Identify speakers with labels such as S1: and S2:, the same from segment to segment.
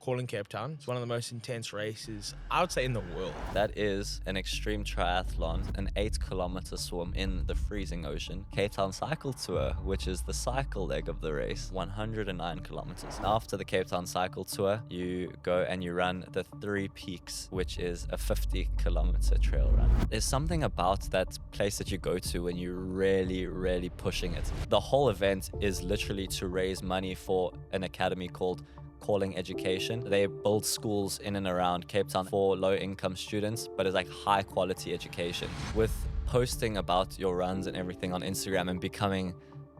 S1: calling Cape Town. It's one of the most intense races, I would say, in the world.
S2: That is an extreme triathlon, an 8-kilometer swim in the freezing ocean. Cape Town Cycle Tour, which is the cycle leg of the race, 109 kilometers. After the Cape Town Cycle Tour, you go and you run the 3 Peaks, which is a 50-kilometer trail run. There's something about that place that you go to when you're really pushing it. The whole event is literally to raise money for an academy called Calling Education. They build schools in and around Cape Town for low-income students, but it's like high-quality education. With posting about your runs and everything on Instagram and becoming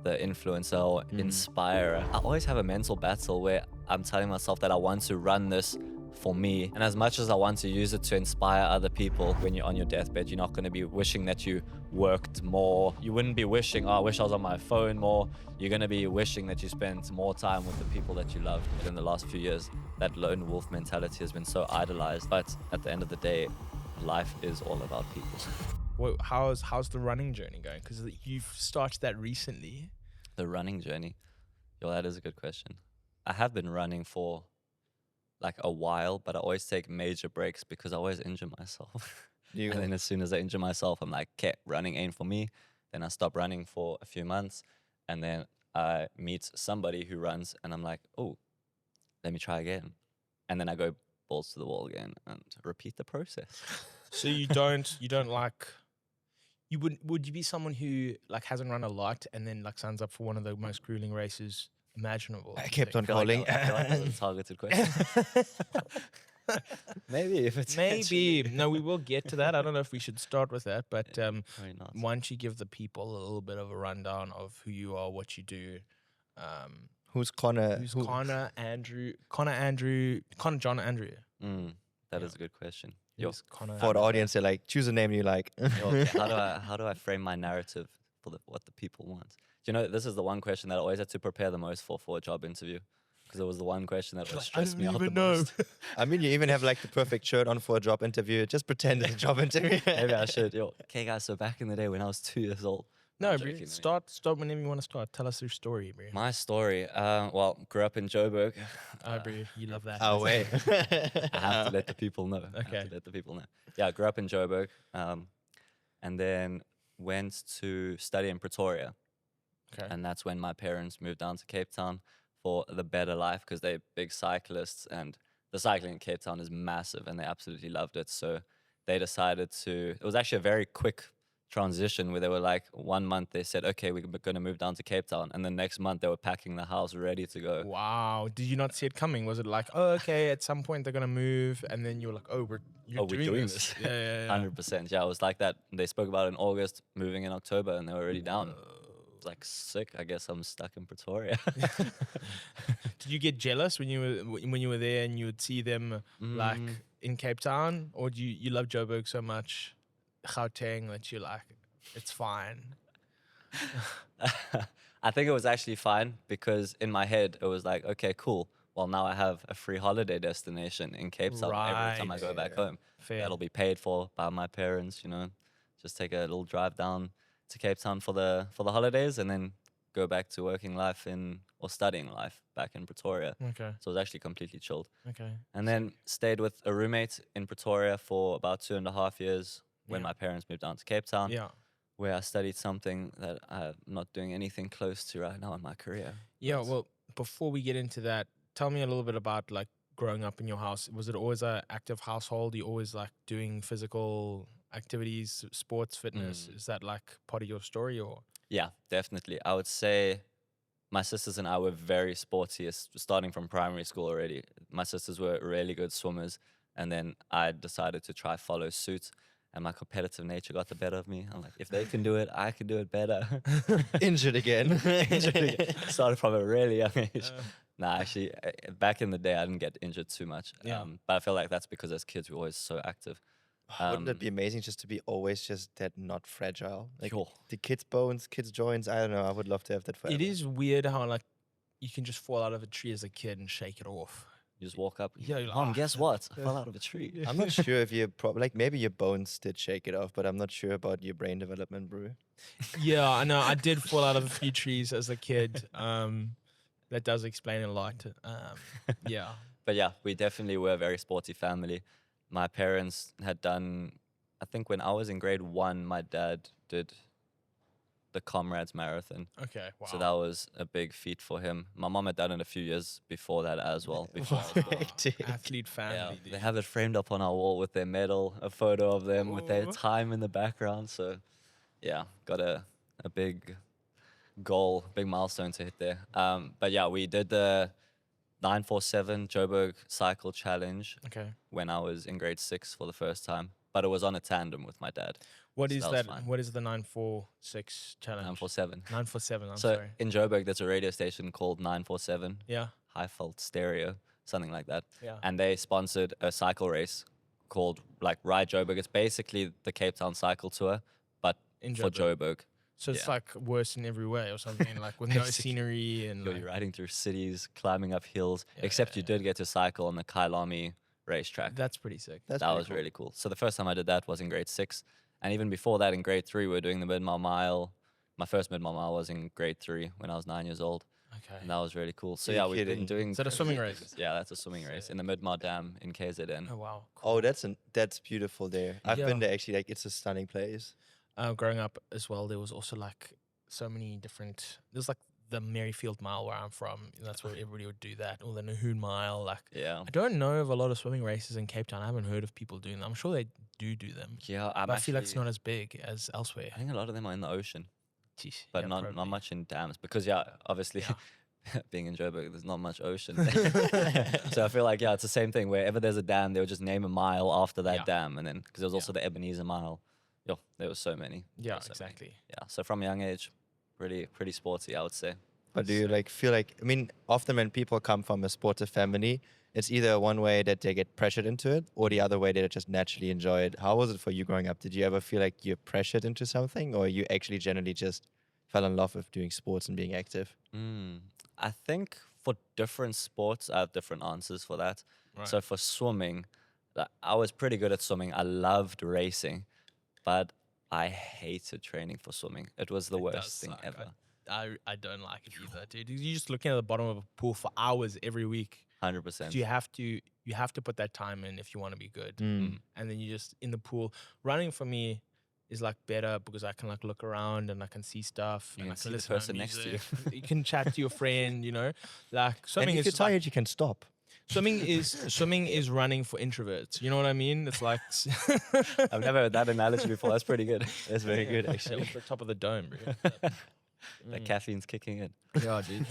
S2: the influencer or inspirer, I always have a mental battle where I'm telling myself that I want to run this for me. And as much as I want to use it to inspire other people, when you're on your deathbed, you're not going to be wishing that you worked more. You wouldn't be wishing, oh, I wish I was on my phone more. You're going to be wishing that you spent more time with the people that you loved. But in the last few years, that lone wolf mentality has been so idolized. But at the end of the day, life is all about people.
S1: Well, how's the running journey going? Because you've started that recently.
S2: The running journey? Yo, that is a good question. I have been running for like a while, but I always take major breaks because I always injure myself. And then as soon as I injure myself, I'm like, okay, running ain't for me. Then I stop running for a few months, and then I meet somebody who runs, and I'm like, oh, let me try again. And then I go balls to the wall again and repeat the process.
S1: So would you be someone who like hasn't run a lot and then like signs up for one of the most grueling races imaginable?
S3: I kept on calling.
S2: I feel like that's a targeted question. Maybe if it's
S1: No, we will get to that. I don't know if we should start with that, but
S2: Very nice.
S1: why don't you give the people a little bit of a rundown of who you are, what you do.
S3: Who's Connor?
S1: Connor, John, Andrew?
S2: That is a good question. Yo,
S1: Who's Connor?
S3: For the audience, they're like, choose a name you like.
S2: okay, how do I frame my narrative for what the people want? You know, this is the one question that I always had to prepare the most for a job interview, because it was the one question that would stress me out the most.
S3: I mean, you even have like the perfect shirt on for a job interview. Just pretend it's a job interview.
S2: Maybe I should. Yo, okay, guys. So back in the day when I was 2 years old.
S1: No,
S2: I'm
S1: bro,
S2: joking,
S1: start whenever you want to start. Tell us your story, bro.
S2: My story. Well, grew up in Joburg.
S1: Bro, you love that.
S3: Oh, wait.
S2: I have to let the people know.
S1: Okay.
S2: Yeah, I grew up in Joburg, and then went to study in Pretoria.
S1: Okay.
S2: And that's when my parents moved down to Cape Town for the better life, because they're big cyclists and the cycling in Cape Town is massive and they absolutely loved it. So they decided it was actually a very quick transition where they were like, 1 month they said, okay, we're going to move down to Cape Town. And the next month they were packing the house ready to go.
S1: Wow. Did you not see it coming? Was it like, oh, okay, at some point they're going to move, and then you were like, oh, we're doing this. Yeah.
S2: 100%. Yeah, it was like that. They spoke about it in August, moving in October, and they were already down. It was like, sick. I guess I'm stuck in Pretoria.
S1: Did you get jealous when you were there and you would see them like in Cape Town, or do you love Joburg so much, Gauteng, that you're like, it's fine?
S2: I think it was actually fine, because in my head it was like, okay, cool. Well, now I have a free holiday destination in Cape Town every time I go back home.
S1: Fair.
S2: That'll be paid for by my parents, you know. Just take a little drive down to Cape Town for the holidays, and then go back to working life or studying life back in Pretoria.
S1: Okay.
S2: So it was actually completely chilled.
S1: Okay.
S2: And then stayed with a roommate in Pretoria for about 2.5 years when my parents moved down to Cape Town.
S1: Yeah.
S2: Where I studied something that I'm not doing anything close to right now in my career.
S1: Yeah. Well, before we get into that, tell me a little bit about like growing up in your house. Was it always an active household? You always like doing physical activities, sports, fitness? Is that like part of your story, or?
S2: Yeah, definitely. I would say my sisters and I were very sporty, starting from primary school already. My sisters were really good swimmers, and then I decided to try follow suit. And my competitive nature got the better of me. I'm like, if they can do it, I can do it better.
S3: Injured again.
S2: Started from a really young age. Nah, actually, back in the day, I didn't get injured too much.
S1: Yeah.
S2: But I feel like that's because as kids, we were always so active.
S3: Wouldn't it be amazing just to be always just that not fragile? Like
S2: Sure.
S3: the kids' bones, kids' joints. I don't know. I would love to have that forever.
S1: It is weird how like you can just fall out of a tree as a kid and shake it off.
S2: You just walk up.
S1: Yeah, you're like,
S2: Mom,
S1: "Ah."
S2: guess what? I fell out of a tree.
S3: I'm not sure if you like maybe your bones did shake it off, but I'm not sure about your brain development, bro.
S1: Yeah, I know. I did fall out of a few trees as a kid. That does explain a lot. Yeah.
S2: But yeah, we definitely were a very sporty family. My parents had done, I think when I was in grade 1, my dad did the Comrades Marathon.
S1: Okay, wow.
S2: So that was a big feat for him. My mom had done it a few years before that as well. Before I was born.
S3: Hectic.
S1: Athlete
S2: Yeah,
S1: family, dude.
S2: they have it framed up on our wall with their medal, a photo of them with their
S1: Ooh.
S2: time in the background. So yeah, got a big goal, big milestone to hit there. But yeah, we did the 947 Joburg Cycle Challenge
S1: Okay.
S2: when I was in grade 6 for the first time. But it was on a tandem with my dad.
S1: What
S2: So
S1: is
S2: that was
S1: that?
S2: fine.
S1: What is the 946 challenge?
S2: 947.
S1: 947. I'm
S2: So
S1: sorry.
S2: in Joburg, there's a radio station called 947,
S1: Yeah.
S2: High Fault Stereo, something like that.
S1: Yeah.
S2: And they sponsored a cycle race called like Ride Joburg. It's basically the Cape Town cycle tour, but
S1: In
S2: for
S1: Joburg.
S2: Joburg.
S1: So it's
S2: yeah.
S1: like worse in every way or something, like with no
S2: Basically,
S1: scenery and
S2: You're
S1: like,
S2: riding through cities, climbing up hills, except you
S1: Yeah.
S2: did get to cycle on the Kailami racetrack.
S1: that's pretty sick.
S3: That's
S2: That
S3: pretty
S2: was
S3: cool.
S2: really cool. So the first time I did that was in grade 6. And even before that, in grade 3, we were doing the mid-mile mile. My first mid-mile mile was in grade 3 when I was 9 years old.
S1: Okay.
S2: And that was really cool. So
S3: You're
S2: yeah, we've been
S3: kidding.
S2: doing...
S1: Is that a swimming race?
S2: Yeah, that's a swimming race in the Mid-Mar Dam in KZN.
S1: Oh wow.
S3: Oh, that's beautiful there. I've been
S1: Yeah.
S3: there actually. Like, it's a stunning place.
S1: Growing up as well, there was also like so many different. There's like the Merrifield Mile where I'm from. That's where everybody would do that, or the Nahoon Mile. Like
S2: Yeah.
S1: I don't know of a lot of swimming races in Cape Town. I haven't heard of people doing them. I'm sure they do them,
S2: Yeah,
S1: but I feel like it's not as big as elsewhere.
S2: I think a lot of them are in the ocean,
S1: Jeez,
S2: but
S1: yeah,
S2: not
S1: probably.
S2: much in dams. Because, yeah, obviously,
S1: Yeah.
S2: being in Joburg, there's not much ocean. So I feel like, yeah, it's the same thing. Wherever there's a dam, they would just name a mile after that
S1: Yeah.
S2: dam. And then, because there was
S1: Yeah.
S2: also the Ebenezer Mile. Yo, there was so many.
S1: Yeah,
S2: There was so many.
S1: exactly.
S2: Yeah, so from a young age, pretty sporty, I would say.
S3: But do you like feel like, I mean, often when people come from a sportive family, it's either one way that they get pressured into it or the other way they just naturally enjoy it. How was it for you growing up? Did you ever feel like you're pressured into something, or you actually generally just fell in love with doing sports and being active?
S2: I think for different sports, I have different answers for that.
S1: Right.
S2: So for swimming, I was pretty good at swimming. I loved racing, but I hated training for swimming. It was the
S1: It does
S2: worst thing
S1: suck.
S2: ever.
S1: I don't like it either, dude. You're just looking at the bottom of a pool for hours every week.
S2: 100%.
S1: You have to put that time in if you want to be good.
S3: Mm.
S1: And then you just in the pool. Running for me is like better because I can like look around and I can see stuff.
S2: You
S1: and
S2: can
S1: I
S2: see
S1: can
S2: the
S1: listen to
S2: person next to you.
S1: music. You can chat to your friend, you know. Like
S3: And
S1: swimming
S3: if
S1: is
S3: you're
S1: just like-
S3: tired, you can stop.
S1: swimming is running for introverts. You know what I mean? It's like
S2: I've never heard that analogy before. That's pretty good.
S3: That's very good,
S1: At
S3: actually.
S1: the top of the dome, bro.
S2: That caffeine's kicking in.
S1: Yeah, dude.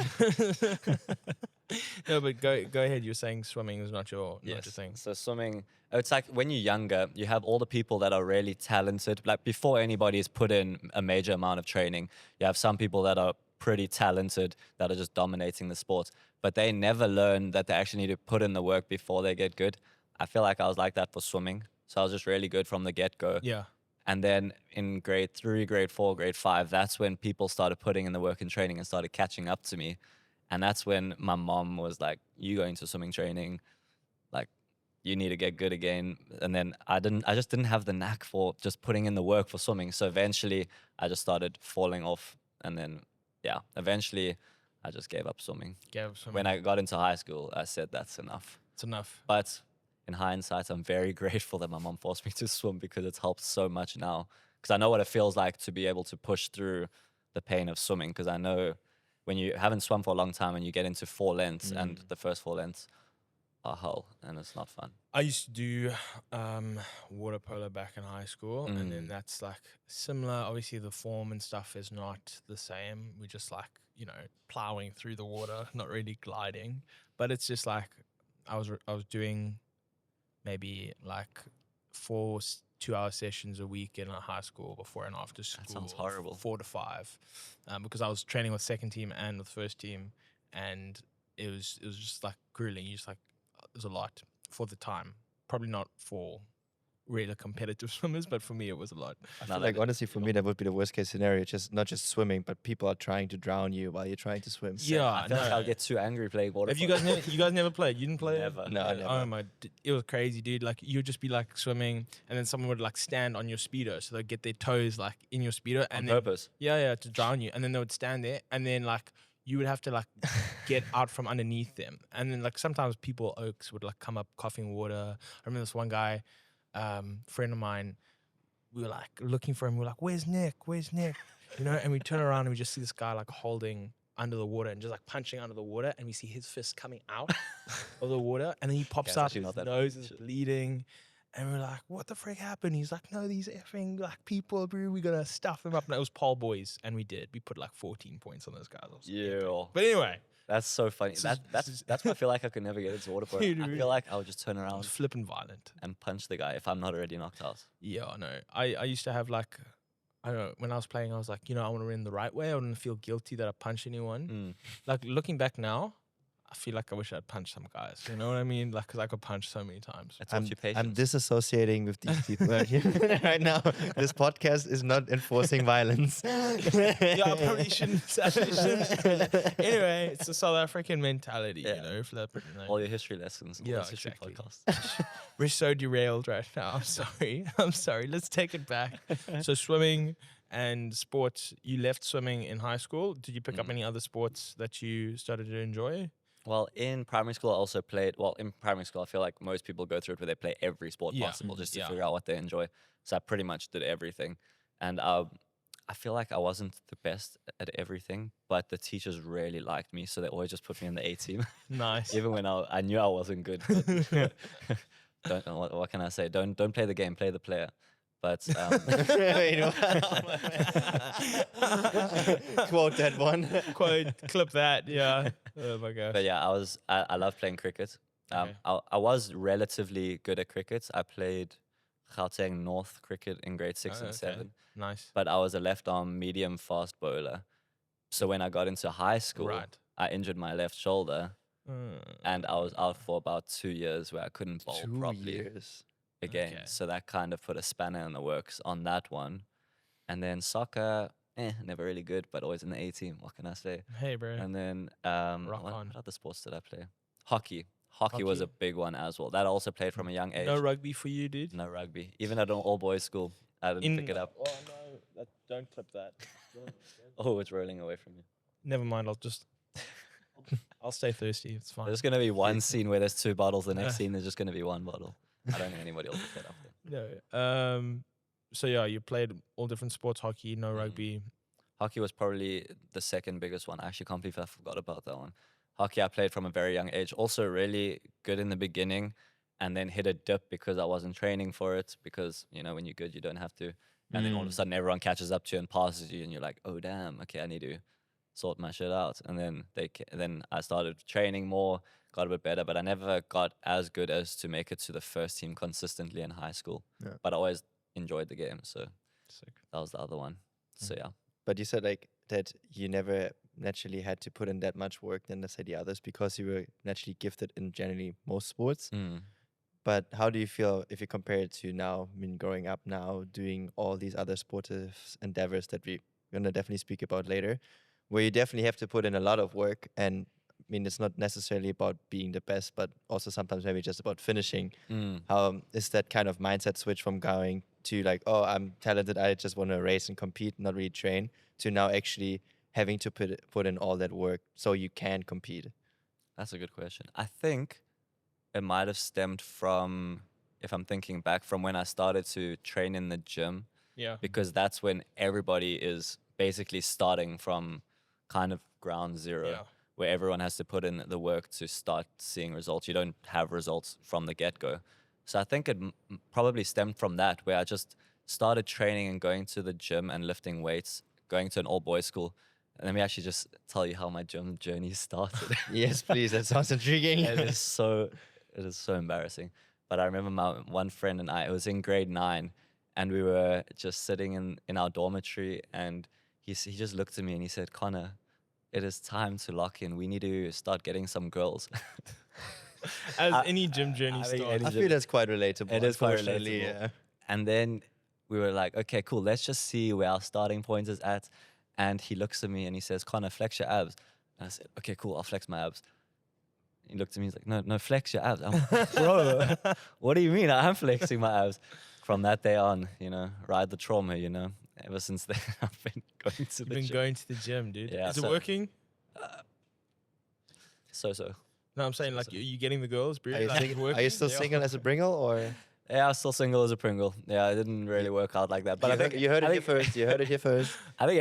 S1: No, but go ahead. You're saying swimming is not your thing.
S2: So swimming, it's like when you're younger, you have all the people that are really talented. Like before anybody's put in a major amount of training, you have some people that are pretty talented that are just dominating the sport, but they never learn that they actually need to put in the work before they get good. I feel like I was like that for swimming. So I was just really good from the get-go.
S1: Yeah.
S2: And then in grade 3, grade 4, grade 5, that's when people started putting in the work and training and started catching up to me. And that's when my mom was like, you going to swimming training, like you need to get good again. And then I just didn't have the knack for just putting in the work for swimming. So eventually I just started falling off. And then, yeah, eventually I just gave up swimming. When I got into high school, I said that's enough.
S1: It's enough.
S2: But in hindsight, I'm very grateful that my mom forced me to swim because it's helped so much now. Because I know what it feels like to be able to push through the pain of swimming. Because I know when you haven't swum for a long time and you get into 4 lengths and the first 4 lengths are hell and it's not fun.
S1: I used to do water polo back in high school, and then that's like similar. Obviously, the form and stuff is not the same. We just like, you know, plowing through the water, not really gliding. But it's just like I was doing maybe like 4 2-hour sessions a week in a high school before and after school.
S2: That sounds horrible.
S1: 4 to 5, because I was training with second team and with first team, and it was just like grueling. You just like it was a lot for the time. Probably not for really competitive swimmers, but for me it was a lot.
S3: I feel like honestly for me that would be the worst case scenario. Just not just swimming, but people are trying to drown you while you're trying to swim.
S1: Yeah,
S2: I feel like I'll get too angry playing water
S1: Have you
S2: polo.
S1: guys never played? You didn't play?
S2: Never.
S3: No,
S2: never.
S3: never.
S1: Oh my! It was crazy, dude. Like you'd just be like swimming, and then someone would like stand on your speedo, so they'd get their toes like in your speedo,
S2: On
S1: and then
S2: purpose.
S1: yeah, to drown you, and then they would stand there, and then like you would have to like get out from underneath them. And then like sometimes oaks would like come up coughing water. I remember this one guy, friend of mine, we were like looking for him. We were like, where's Nick? Where's Nick? You know, and we turn around and we just see this guy like holding under the water and just like punching under the water. And we see his fist coming out of the water. And then he pops up, his nose is bleeding. And we're like, what the frick happened? He's like, no, these effing like people, bro, we gotta stuff them up. And it was Paul Boys. And we did. We put like 14 points on those guys.
S2: Yeah.
S1: But anyway.
S2: That's so funny. That's why I feel like I could never get into water polo. I feel like I would just turn around,
S1: flipping violent,
S2: and punch the guy if I'm not already knocked out.
S1: Yeah, no. I used to have like, I don't know, when I was playing, I was like, I want to win the right way. I wouldn't feel guilty that I punched anyone. Like looking back now, I feel like I wish I'd punched some guys. You know what I mean? Like, because I got punched so many times.
S2: I'm
S3: disassociating with these people right here right now. This podcast is not enforcing violence.
S1: Yeah, I probably shouldn't. Anyway, it's a South African mentality, flipping.
S2: All your history lessons.
S1: Yeah,
S2: history
S1: exactly.
S2: podcasts.
S1: We're so derailed right now. I'm sorry. Let's take it back. So swimming and sports, you left swimming in high school. Did you pick up any other sports that you started to enjoy?
S2: Well, in primary school, I also played. Well, in primary school, I feel like most people go through it where they play every sport possible just to figure out what they enjoy. So I pretty much did everything. And I feel like I wasn't the best at everything, but the teachers really liked me. So they always just put me in the A team.
S1: Nice.
S2: Even when I knew I wasn't good. But what can I say? Don't play the game, play the player. But
S3: quote that one.
S1: Clip that. Yeah. Oh my gosh.
S2: But yeah, I love playing cricket.
S1: Okay.
S2: I was relatively good at cricket. I played Gauteng North cricket in grade 6 and 7.
S1: Nice.
S2: But I was a left arm medium fast bowler. So when I got into high school, I injured my left shoulder, and I was out for about 2 years where I couldn't bowl
S3: 2
S2: properly
S3: years.
S2: again.
S1: Okay.
S2: So that kind of put a spanner in the works on that one. And then soccer, never really good, but always in the A team. What can I say?
S1: Hey, bro.
S2: And then
S1: Rock
S2: what
S1: on.
S2: other sports did I play? Hockey. Hockey was a big one as well. That I also played from a young age.
S1: No rugby for you, dude?
S2: No rugby. Even at an all-boys school, I didn't pick it up.
S1: Oh, no. Don't clip that.
S2: Oh, it's rolling away from you.
S1: Never mind. I'll stay thirsty. It's fine.
S2: There's going to be one scene where there's 2 bottles. The next scene, there's just going to be 1 bottle. I don't think anybody will pick that up there.
S1: No. So yeah, you played all different sports, hockey, no rugby.
S2: Hockey was probably the second biggest one. I actually can't believe I forgot about that one. Hockey I played from a very young age. Also really good in the beginning, and then hit a dip because I wasn't training for it. Because, when you're good, you don't have to. And then all of a sudden everyone catches up to you and passes you, and you're like, oh, damn, okay, I need to sort my shit out. And then I started training more, got a bit better, but I never got as good as to make it to the first team consistently in high school.
S3: Yeah.
S2: But I always enjoyed the game, so
S1: Sick.
S2: that was the other one. So yeah.
S3: But you said like that you never naturally had to put in that much work than, let's say, the others because you were naturally gifted in generally most sports. But how do you feel if you compare it to now, growing up now, doing all these other sportive endeavors that we're going to definitely speak about later, where you definitely have to put in a lot of work, and it's not necessarily about being the best, but also sometimes maybe just about finishing. How is that kind of mindset switch from going to like, oh, I'm talented, I just want to race and compete, not really train, to now actually having to put in all that work so you can compete?
S2: That's a good question. I think it might have stemmed from, if I'm thinking back, from when I started to train in the gym.
S1: Yeah.
S2: Because that's when everybody is basically starting from kind of ground zero, where everyone has to put in the work to start seeing results. You don't have results from the get-go. So I think it probably stemmed from that, where I just started training and going to the gym and lifting weights, going to an all-boys school. And let me actually just tell you how my gym journey started.
S3: Yes, please. That sounds intriguing.
S2: It is so embarrassing. But I remember my one friend and I, it was in grade 9, and we were just sitting in our dormitory, and he just looked at me and he said, Connor, it is time to lock in. We need to start getting some girls.
S1: As any gym journey starts.
S3: I feel that's quite relatable.
S2: It is quite
S3: unfortunately,
S2: relatable.
S3: yeah.
S2: And then we were like, okay, cool. Let's just see where our starting point is at. And he looks at me and he says, Connor, flex your abs. And I said, okay, cool. I'll flex my abs. He looked at me. He's like, no, flex your abs. I'm like, bro, what do you mean? I am flexing my abs. From that day on, ride the trauma, Ever since then, I've been going to the gym.
S1: Going to the gym, dude.
S2: Yeah,
S1: Is it
S2: so-
S1: working?
S2: So.
S1: No, I'm saying like you getting the girls, bro.
S3: Are you,
S1: Like,
S3: sing- are
S1: working?
S3: you still
S1: Yeah.
S3: single as a Pringle, or
S2: Yeah, I was still single as a Pringle. Yeah, it didn't really work out like that. But I think
S3: you heard it
S2: I
S3: here
S2: think-
S3: first? You heard it here first.
S2: I think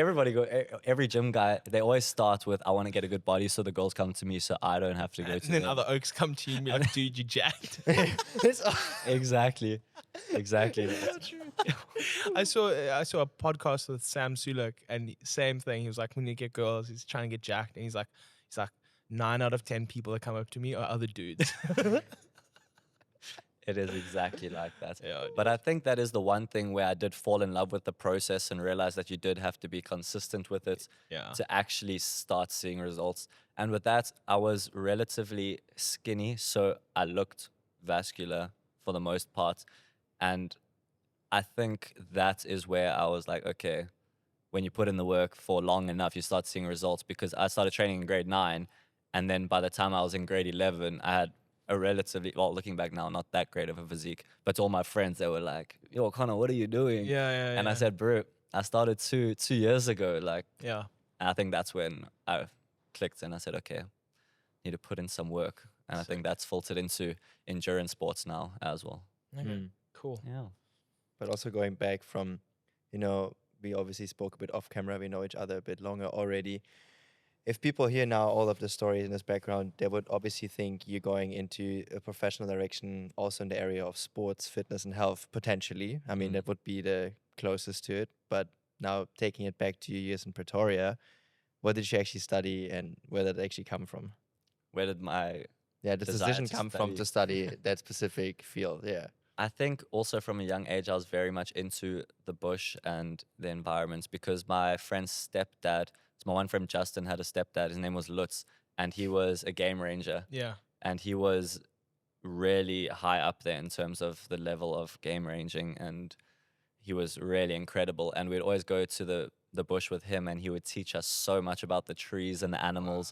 S2: every gym guy, they always start with, I want to get a good body, so the girls come to me, so I don't have to go
S1: And
S2: to
S1: then
S2: them.
S1: other oaks come to you and be like, dude, you jacked.
S2: Exactly.
S1: I saw a podcast with Sam Sulek, and same thing. He was like, when you get girls, he's trying to get jacked, and he's like 9 out of 10 people that come up to me are other dudes.
S2: It is exactly like that.
S1: Yeah,
S2: But I think that is the one thing where I did fall in love with the process and realize that you did have to be consistent with it
S1: Yeah.
S2: to actually start seeing results. And with that, I was relatively skinny, so I looked vascular for the most part. And I think that is where I was like, okay, when you put in the work for long enough, you start seeing results, because I started training in grade 9. And then by the time I was in grade 11, I had a relatively, well, looking back now, not that great of a physique. But to all my friends, they were like, yo, Connor, what are you doing?
S1: Yeah.
S2: And I said, bro, I started two years ago. Like,
S1: yeah.
S2: and I think that's when I clicked and I said, okay, need to put in some work. And I think that's filtered into endurance sports now as well.
S1: Okay.
S3: Mm.
S1: Cool.
S2: Yeah.
S3: But also going back from, we obviously spoke a bit off camera. We know each other a bit longer already. If people hear now all of the stories in this background, they would obviously think you're going into a professional direction, also in the area of sports, fitness, and health, potentially. I mean, that would be the closest to it. But now taking it back to your years in Pretoria, what did you actually study, and where did it actually come from?
S2: Where did my
S3: The
S2: desire
S3: decision
S2: to
S3: come from to study that specific field? Yeah.
S2: I think also from a young age, I was very much into the bush and the environments, because my friend's stepdad, so my one friend Justin had a stepdad, his name was Lutz, and he was a game ranger.
S1: Yeah.
S2: And he was really high up there in terms of the level of game ranging, and he was really incredible. And we'd always go to the bush with him, and he would teach us so much about the trees and the animals.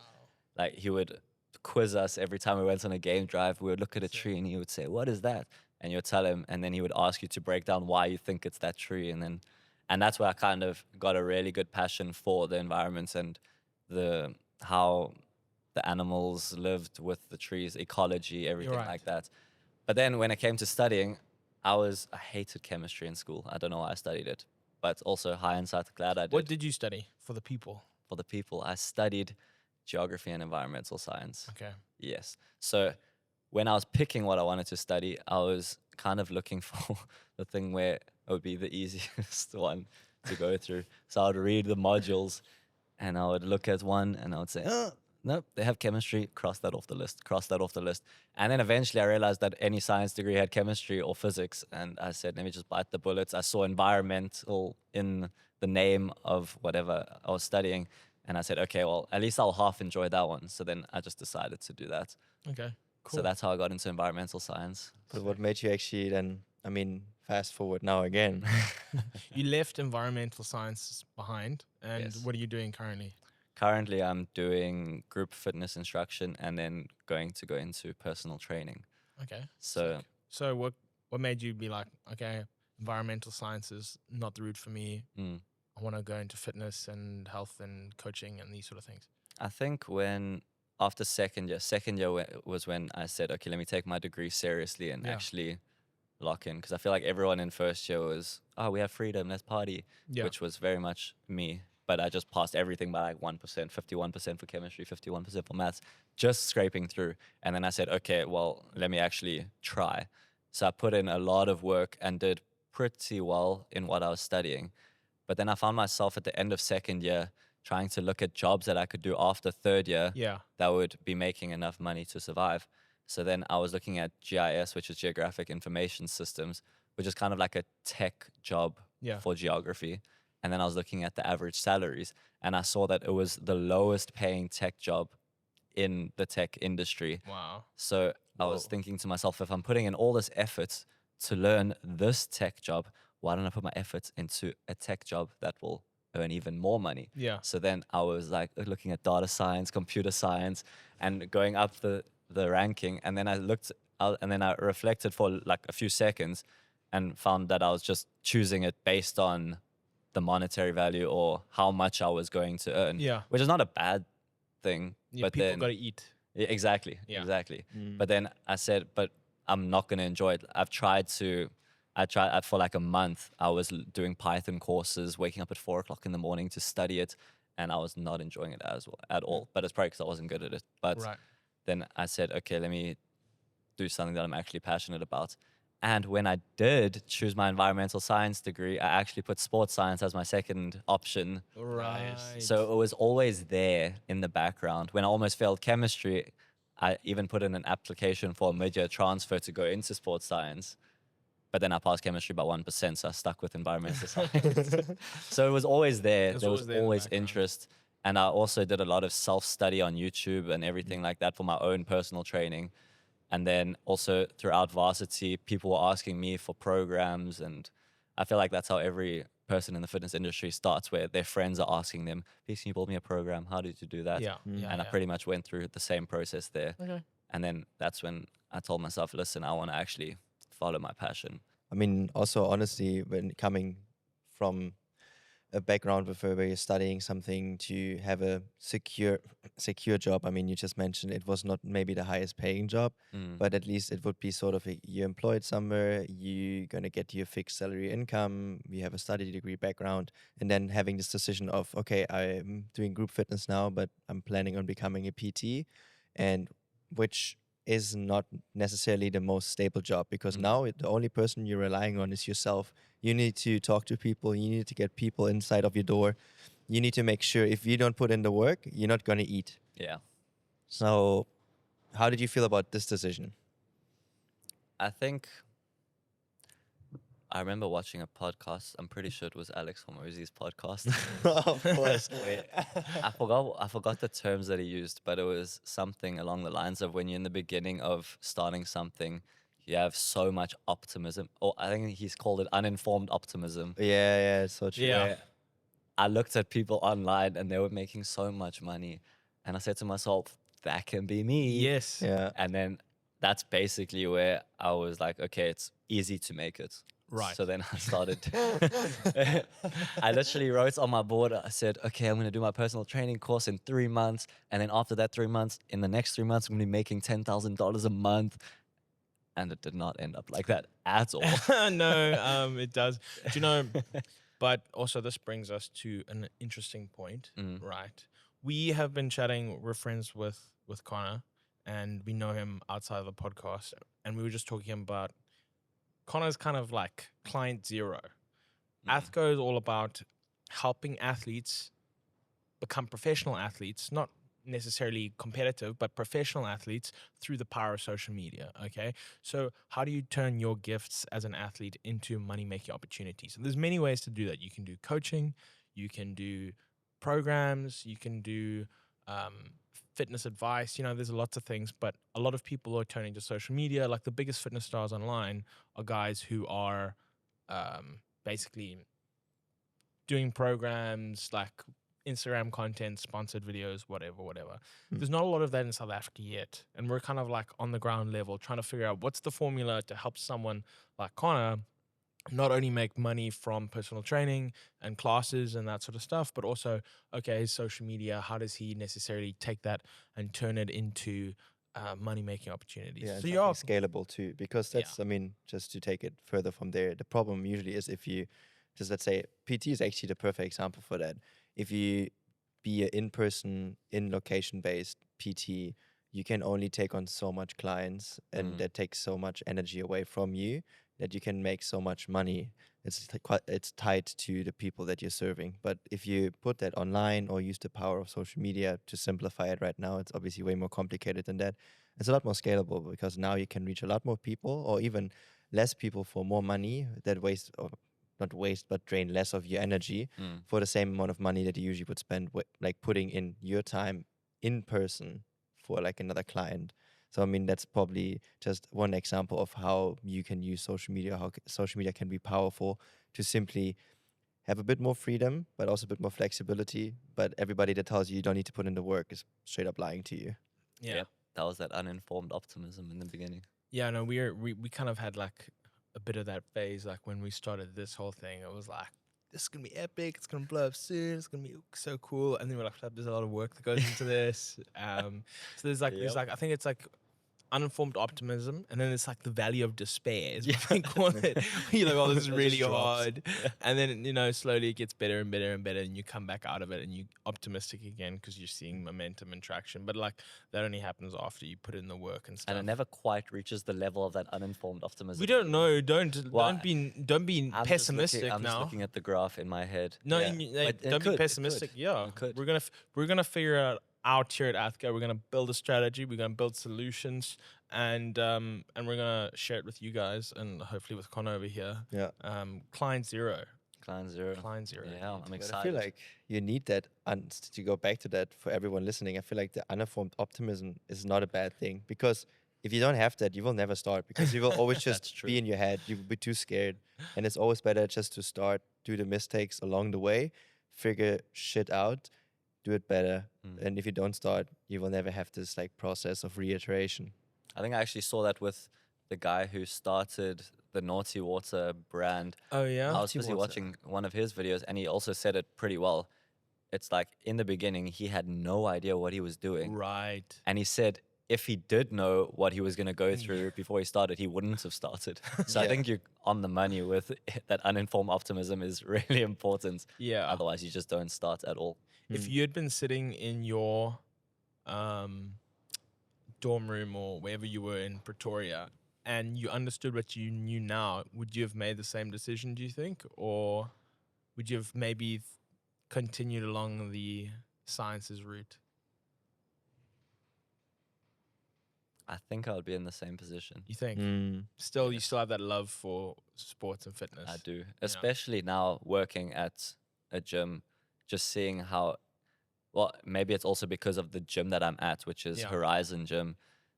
S2: Like, he would quiz us every time we went on a game drive. We would look at a tree and he would say, what is that? And you'd tell him, and then he would ask you to break down why you think it's that tree. And that's where I kind of got a really good passion for the environment and how the animals lived with the trees, ecology, everything
S1: right.
S2: like that. But then when it came to studying, I hated chemistry in school. I don't know why I studied it, but also hindsight, glad I did.
S1: What did you study for the people?
S2: For the people, I studied geography and environmental science.
S1: Okay.
S2: Yes. So when I was picking what I wanted to study, I was kind of looking for the thing where it would be the easiest one to go through. So I would read the modules and I would look at one and I would say, oh, nope, they have chemistry, cross that off the list. And then eventually I realized that any science degree had chemistry or physics. And I said, let me just bite the bullets. I saw environmental in the name of whatever I was studying. And I said, okay, well, at least I'll half enjoy that one. So then I just decided to do that.
S1: Okay. Cool.
S2: So that's how I got into environmental science.
S3: But what made you actually then, fast forward now again?
S1: You left environmental sciences behind, and
S2: Yes.
S1: what are you doing currently?
S2: Currently, I'm doing group fitness instruction and then going to go into personal training.
S1: Okay.
S2: So
S1: So what made you be like, okay, environmental science is not the route for me. I want to go into fitness and health and coaching and these sort of things.
S2: I think after second year was when I said, okay, let me take my degree seriously and actually lock in. Because I feel like everyone in first year was, oh, we have freedom, let's party, which was very much me. But I just passed everything by like 1%, 51% for chemistry, 51% for maths, just scraping through. And then I said, okay, well, let me actually try. So I put in a lot of work and did pretty well in what I was studying. But then I found myself at the end of second year trying to look at jobs that I could do after third year that would be making enough money to survive. So then I was looking at GIS, which is Geographic Information Systems, which is kind of like a tech job for geography. And then I was looking at the average salaries, and I saw that it was the lowest paying tech job in the tech industry.
S1: Wow.
S2: So I was thinking to myself, if I'm putting in all this effort to learn this tech job, why don't I put my efforts into a tech job that will earn even more money?
S1: Yeah.
S2: So then I was like looking at data science, computer science, and going up the ranking. And then I looked out, and then I reflected for like a few seconds and found that I was just choosing it based on the monetary value or how much I was going to earn.
S1: Yeah.
S2: Which is not a bad thing.
S1: Yeah,
S2: But
S1: people
S2: then
S1: got to eat.
S2: yeah, exactly,
S1: Yeah.
S2: exactly.
S3: Mm.
S2: But then I said, but I'm not gonna enjoy it. I tried for like a month. I was doing Python courses, waking up at 4 o'clock in the morning to study it, and I was not enjoying it as well at all. But it's probably because I wasn't good at it. But
S1: Right.
S2: then I said, okay, let me do something that I'm actually passionate about. And when I did choose my environmental science degree, I actually put sports science as my second option.
S1: Right.
S2: So it was always there in the background. When I almost failed chemistry, I even put in an application for a mid-year transfer to go into sports science. But then I passed chemistry by 1%, so I stuck with environmental science. So it was always there.
S1: It's
S2: There was
S1: always there in the
S2: always
S1: background.
S2: interest. And I also did a lot of self-study on YouTube and everything like that for my own personal training. And then also throughout varsity, people were asking me for programs. And I feel like that's how every person in the fitness industry starts, where their friends are asking them, please, can you build me a program? How did you do that?
S1: Yeah. Yeah.
S2: And I pretty much went through the same process there.
S1: Okay.
S2: And then that's when I told myself, listen, I want to actually follow my passion.
S3: I mean, also honestly, when coming from a background where you're studying something to have a secure job. I mean, you just mentioned it was not maybe the highest paying job, but at least it would be sort of you're employed somewhere, you're gonna get your fixed salary income, you have a study degree background, and then having this decision of, okay, I'm doing group fitness now, but I'm planning on becoming a PT, and which is not necessarily the most stable job, because now the only person you're relying on is yourself. You need to talk to people. You need to get people inside of your door. You need to make sure if you don't put in the work, you're not going to eat.
S2: Yeah.
S3: So how did you feel about this decision?
S2: I think I remember watching a podcast. I'm pretty sure it was Alex Hormozy's podcast.
S3: Of course.
S2: I forgot the terms that he used, but it was something along the lines of when you're in the beginning of starting something, you have so much optimism, or I think he's called it uninformed optimism.
S3: Yeah, it's so true.
S1: Yeah.
S2: Where I looked at people online and they were making so much money, and I said to myself, that can be me.
S1: Yes.
S3: Yeah.
S2: And then that's basically where I was like, okay, it's easy to make it.
S1: Right.
S2: So then I started. I literally wrote on my board, I said, okay, I'm going to do my personal training course in 3 months. And then after that 3 months, in the next 3 months, I'm going to be making $10,000 a month. And it did not end up like that at all.
S1: No, it does. Do you know? But also, this brings us to an interesting point, right? We have been chatting. We're friends with Connor, and we know him outside of the podcast. And we were just talking about Connor's kind of like client zero. Athco is all about helping athletes become professional athletes, not necessarily competitive, but professional athletes through the power of social media. Okay. So how do you turn your gifts as an athlete into money-making opportunities? And there's many ways to do that. You can do coaching, you can do programs, you can do fitness advice. You know, there's lots of things, but a lot of people are turning to social media. Like the biggest fitness stars online are guys who are basically doing programs like Instagram content, sponsored videos, whatever. There's not a lot of that in South Africa yet. And we're kind of like on the ground level trying to figure out what's the formula to help someone like Connor not only make money from personal training and classes and that sort of stuff, but also, okay, his social media, how does he necessarily take that and turn it into money-making opportunities?
S3: Yeah,
S1: So
S3: and
S1: you're
S3: something scalable too, because that's, I mean, just to take it further from there, the problem usually is if you just, let's say, PT is actually the perfect example for that. If you be an in-person, in-location-based PT, you can only take on so much clients, and that takes so much energy away from you that you can make so much money. It's tied to the people that you're serving. But if you put that online or use the power of social media to simplify it right now, it's obviously way more complicated than that. It's a lot more scalable because now you can reach a lot more people, or even less people for more money that waste, or not waste, but drain less of your energy for the same amount of money that you usually would spend like putting in your time in person for like another client. So I mean, that's probably just one example of how you can use social media, how social media can be powerful to simply have a bit more freedom, but also a bit more flexibility. But everybody that tells you don't need to put in the work is straight up lying to you.
S1: Yeah.
S2: Yep. That was that uninformed optimism in the beginning.
S1: Yeah, no, we kind of had like a bit of that phase, like when we started this whole thing. It was like, this is gonna be epic. It's gonna blow up soon. It's gonna be so cool. And then we're like, there's a lot of work that goes into this. So there's like, I think it's like uninformed optimism, and then it's like the valley of despair is what I call it. You're like, oh, this is
S2: It
S1: really
S2: just drops.
S1: hard. And then, slowly it gets better and better and better, and you come back out of it and you're optimistic again because you're seeing momentum and traction. But like that only happens after you put in the work and stuff.
S2: And it never quite reaches the level of that uninformed optimism.
S1: We don't know. Don't be
S2: I'm
S1: pessimistic
S2: I'm
S1: now.
S2: just looking at the graph in my head.
S1: No,
S2: Yeah.
S1: don't be pessimistic. Yeah,
S2: It could.
S1: we're gonna figure it out here at Athco. We're gonna build a strategy. We're gonna build solutions, and we're gonna share it with you guys, and hopefully with Connor over here.
S3: Yeah.
S1: Client zero.
S2: Client zero. Yeah, I'm
S3: But
S2: excited.
S3: I feel like you need that, to go back to that for everyone listening, I feel like the uninformed optimism is not a bad thing, because if you don't have that, you will never start, because you will always just
S2: true.
S3: be in your head. You will be too scared. And it's always better just to start, do the mistakes along the way, figure shit out, do it better. And if you don't start, you will never have this like process of reiteration.
S2: I think I actually saw that with the guy who started the Naughty Water brand.
S1: Oh yeah.
S2: I was
S3: Naughty
S2: busy
S3: Water.
S2: watching one of his videos, and he also said it pretty well. It's like in the beginning, he had no idea what he was doing.
S1: Right.
S2: And he said if he did know what he was going to go through before he started, he wouldn't have started. So I
S3: Yeah.
S2: think you're on the money with that uninformed optimism is really important.
S1: Yeah.
S2: Otherwise, you just don't start at all.
S1: If you had been sitting in your dorm room or wherever you were in Pretoria and you understood what you knew now, would you have made the same decision, do you think? Or would you have maybe continued along the sciences route?
S2: I think I would be in the same position.
S1: You think?
S3: Mm.
S1: Still, you still have that love for sports and fitness.
S2: I do, especially now working at a gym, just seeing how, well, maybe it's also because of the gym that I'm at, which is
S1: Yeah.
S2: Horizon Gym,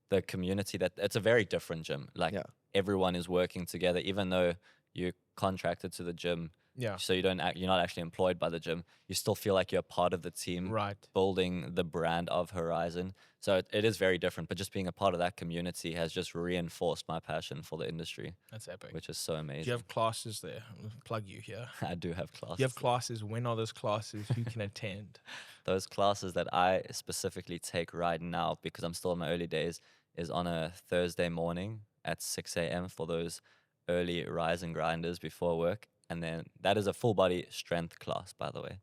S2: the community that it's a very different gym. Like
S3: Yeah.
S2: everyone is working together, even though you're contracted to the gym.
S1: Yeah.
S2: So you're not actually employed by the gym. You still feel like you're part of the team,
S1: Right.
S2: building the brand of Horizon. So it is very different, but just being a part of that community has just reinforced my passion for the industry,
S1: That's epic.
S2: which is so amazing.
S1: Do you have classes there? I'll plug you here.
S2: I do have classes.
S1: You have classes. When are those classes? Who can attend?
S2: Those classes that I specifically take right now, because I'm still in my early days, is on a Thursday morning at 6 a.m. for those early rise and grinders before work. And then that is a full body strength class, by the way.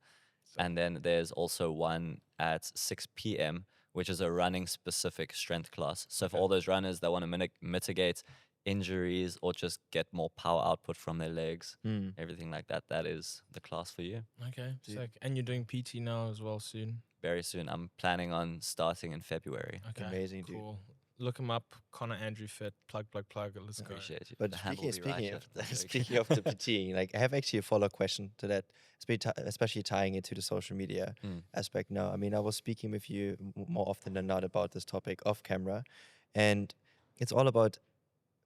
S2: And then there's also one at 6 p.m., which is a running specific strength class. So for all those runners that want to mitigate injuries or just get more power output from their legs, everything like that, that is the class for you.
S1: Okay, sick. And you're doing PT now as well soon?
S2: Very soon. I'm planning on starting in February.
S1: Okay,
S3: Amazing, dude.
S1: cool. Look him up, Connor Andrew Fit, plug. Let's go.
S2: Appreciate you.
S3: But
S2: The handle will be right here. I'm joking.
S3: speaking of the PT, like I have actually a follow-up question to that, especially tying it to the social media aspect now. I mean, I was speaking with you more often than not about this topic off camera, and it's all about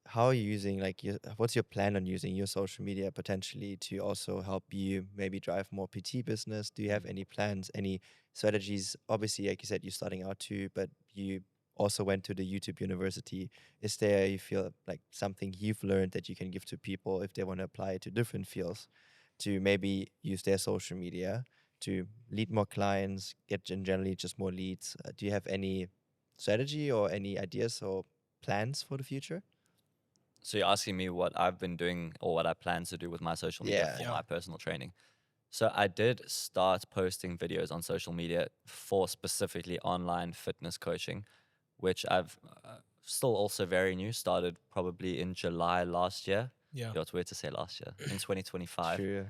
S3: how are you using, like, what's your plan on using your social media potentially to also help you maybe drive more PT business? Do you have any plans, any strategies? Obviously, like you said, you're starting out too, but you also went to the YouTube University. Is there, you feel like, something you've learned that you can give to people if they want to apply it to different fields, to maybe use their social media to lead more clients, get generally just more leads? Do you have any strategy or any ideas or plans for the future?
S2: So you're asking me what I've been doing or what I plan to do with my social media
S3: Yeah.
S2: for my personal training. So I did start posting videos on social media for specifically online fitness coaching, which I've still also very new, started probably in July last year.
S1: Yeah.
S2: It's weird to say last year, in 2025.
S3: True.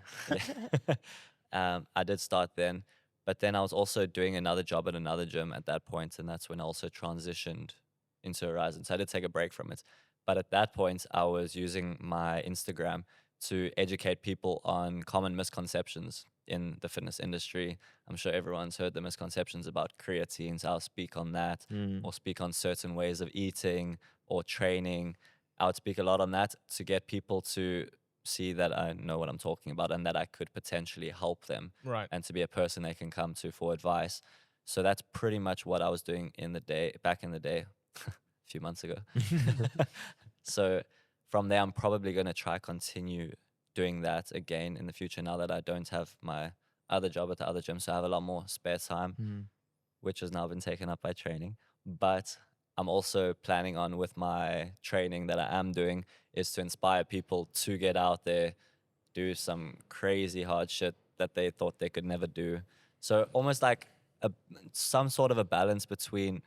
S2: I did start then, but then I was also doing another job at another gym at that point, and that's when I also transitioned into Horizon. So I did take a break from it. But at that point, I was using my Instagram to educate people on common misconceptions in the fitness industry. I'm sure everyone's heard the misconceptions about creatine, so I'll speak on that, or speak on certain ways of eating or training. I would speak a lot on that to get people to see that I know what I'm talking about and that I could potentially help them,
S1: Right.
S2: and to be a person they can come to for advice. So that's pretty much what I was doing back in the day, a few months ago. So from there, I'm probably going to try continue doing that again in the future now that I don't have my other job at the other gym. So I have a lot more spare time, which has now been taken up by training. But I'm also planning on, with my training that I am doing, is to inspire people to get out there, do some crazy hard shit that they thought they could never do. So almost like some sort of a balance between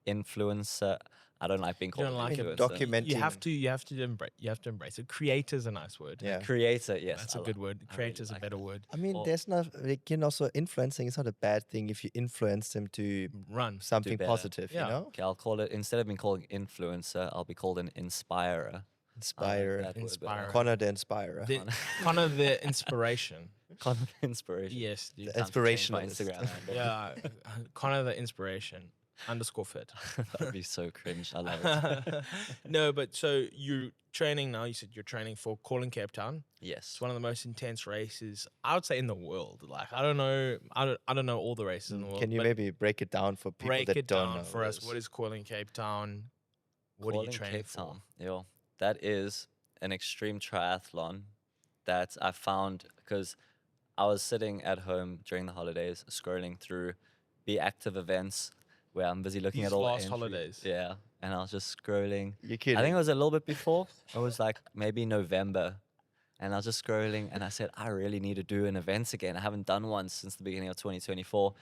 S2: influencer. I don't like being
S1: You
S2: called
S1: don't
S2: an
S1: like it.
S2: influencer.
S3: Documenting.
S1: You have to embrace it. Creator's a nice word.
S3: Yeah.
S2: Creator, yes.
S1: That's
S2: I
S1: a good
S2: li-
S1: word.
S2: I really
S1: Creator's a
S2: like
S1: better
S2: that.
S1: word.
S3: I mean,
S2: Or-
S3: there's not like, also influencing is not a bad thing if you influence them to
S1: Run.
S3: something
S2: better.
S3: positive,
S1: Yeah.
S3: you know?
S2: Okay, I'll call it, instead of being called influencer, I'll be called an inspirer.
S3: Inspire.
S2: that word better.
S1: Inspire.
S3: Connor the Inspirer.
S1: The, kind of the inspiration.
S2: Kind of inspiration.
S1: Yes, dude.
S3: The
S2: Time to change my
S3: inspirationalist.
S2: Instagram handle.
S1: Yeah, kind of the inspiration. _fit.
S2: That'd be so cringe. I love it.
S1: No, but so you're training now. You said you're training for Calling Cape Town.
S2: Yes.
S1: It's one of the most intense races, I would say, in the world. Like, I don't know all the races in the world.
S3: Can you
S1: but
S3: maybe break it down for people
S1: break
S3: that
S1: it
S3: don't
S1: down
S3: know?
S1: for us?
S3: this?
S1: What is Calling Cape Town? What are you
S2: Calling
S1: training
S2: Cape
S1: for?
S2: Town. Yo, that is an extreme triathlon that I found because I was sitting at home during the holidays, scrolling through Be Active events where I'm busy looking
S1: These
S2: at all the
S1: last
S2: entries.
S1: holidays.
S2: Yeah, and I was just scrolling.
S3: You're kidding.
S2: I think it was a little bit before. It was like maybe November. And I was just scrolling and I said, I really need to do an event again. I haven't done one since the beginning of 2024.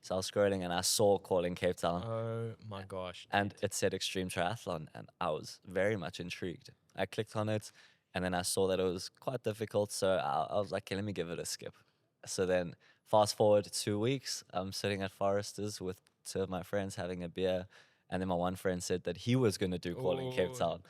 S2: So I was scrolling and I saw Calling Cape Town.
S1: Oh my gosh.
S2: And it said extreme triathlon, and I was very much intrigued. I clicked on it, and then I saw that it was quite difficult, so I was like, okay, let me give it a skip. So then fast forward 2 weeks, I'm sitting at Forrester's with two of my friends having a beer, and then my one friend said that he was going to do Calling Cape
S1: Oh,
S2: Town.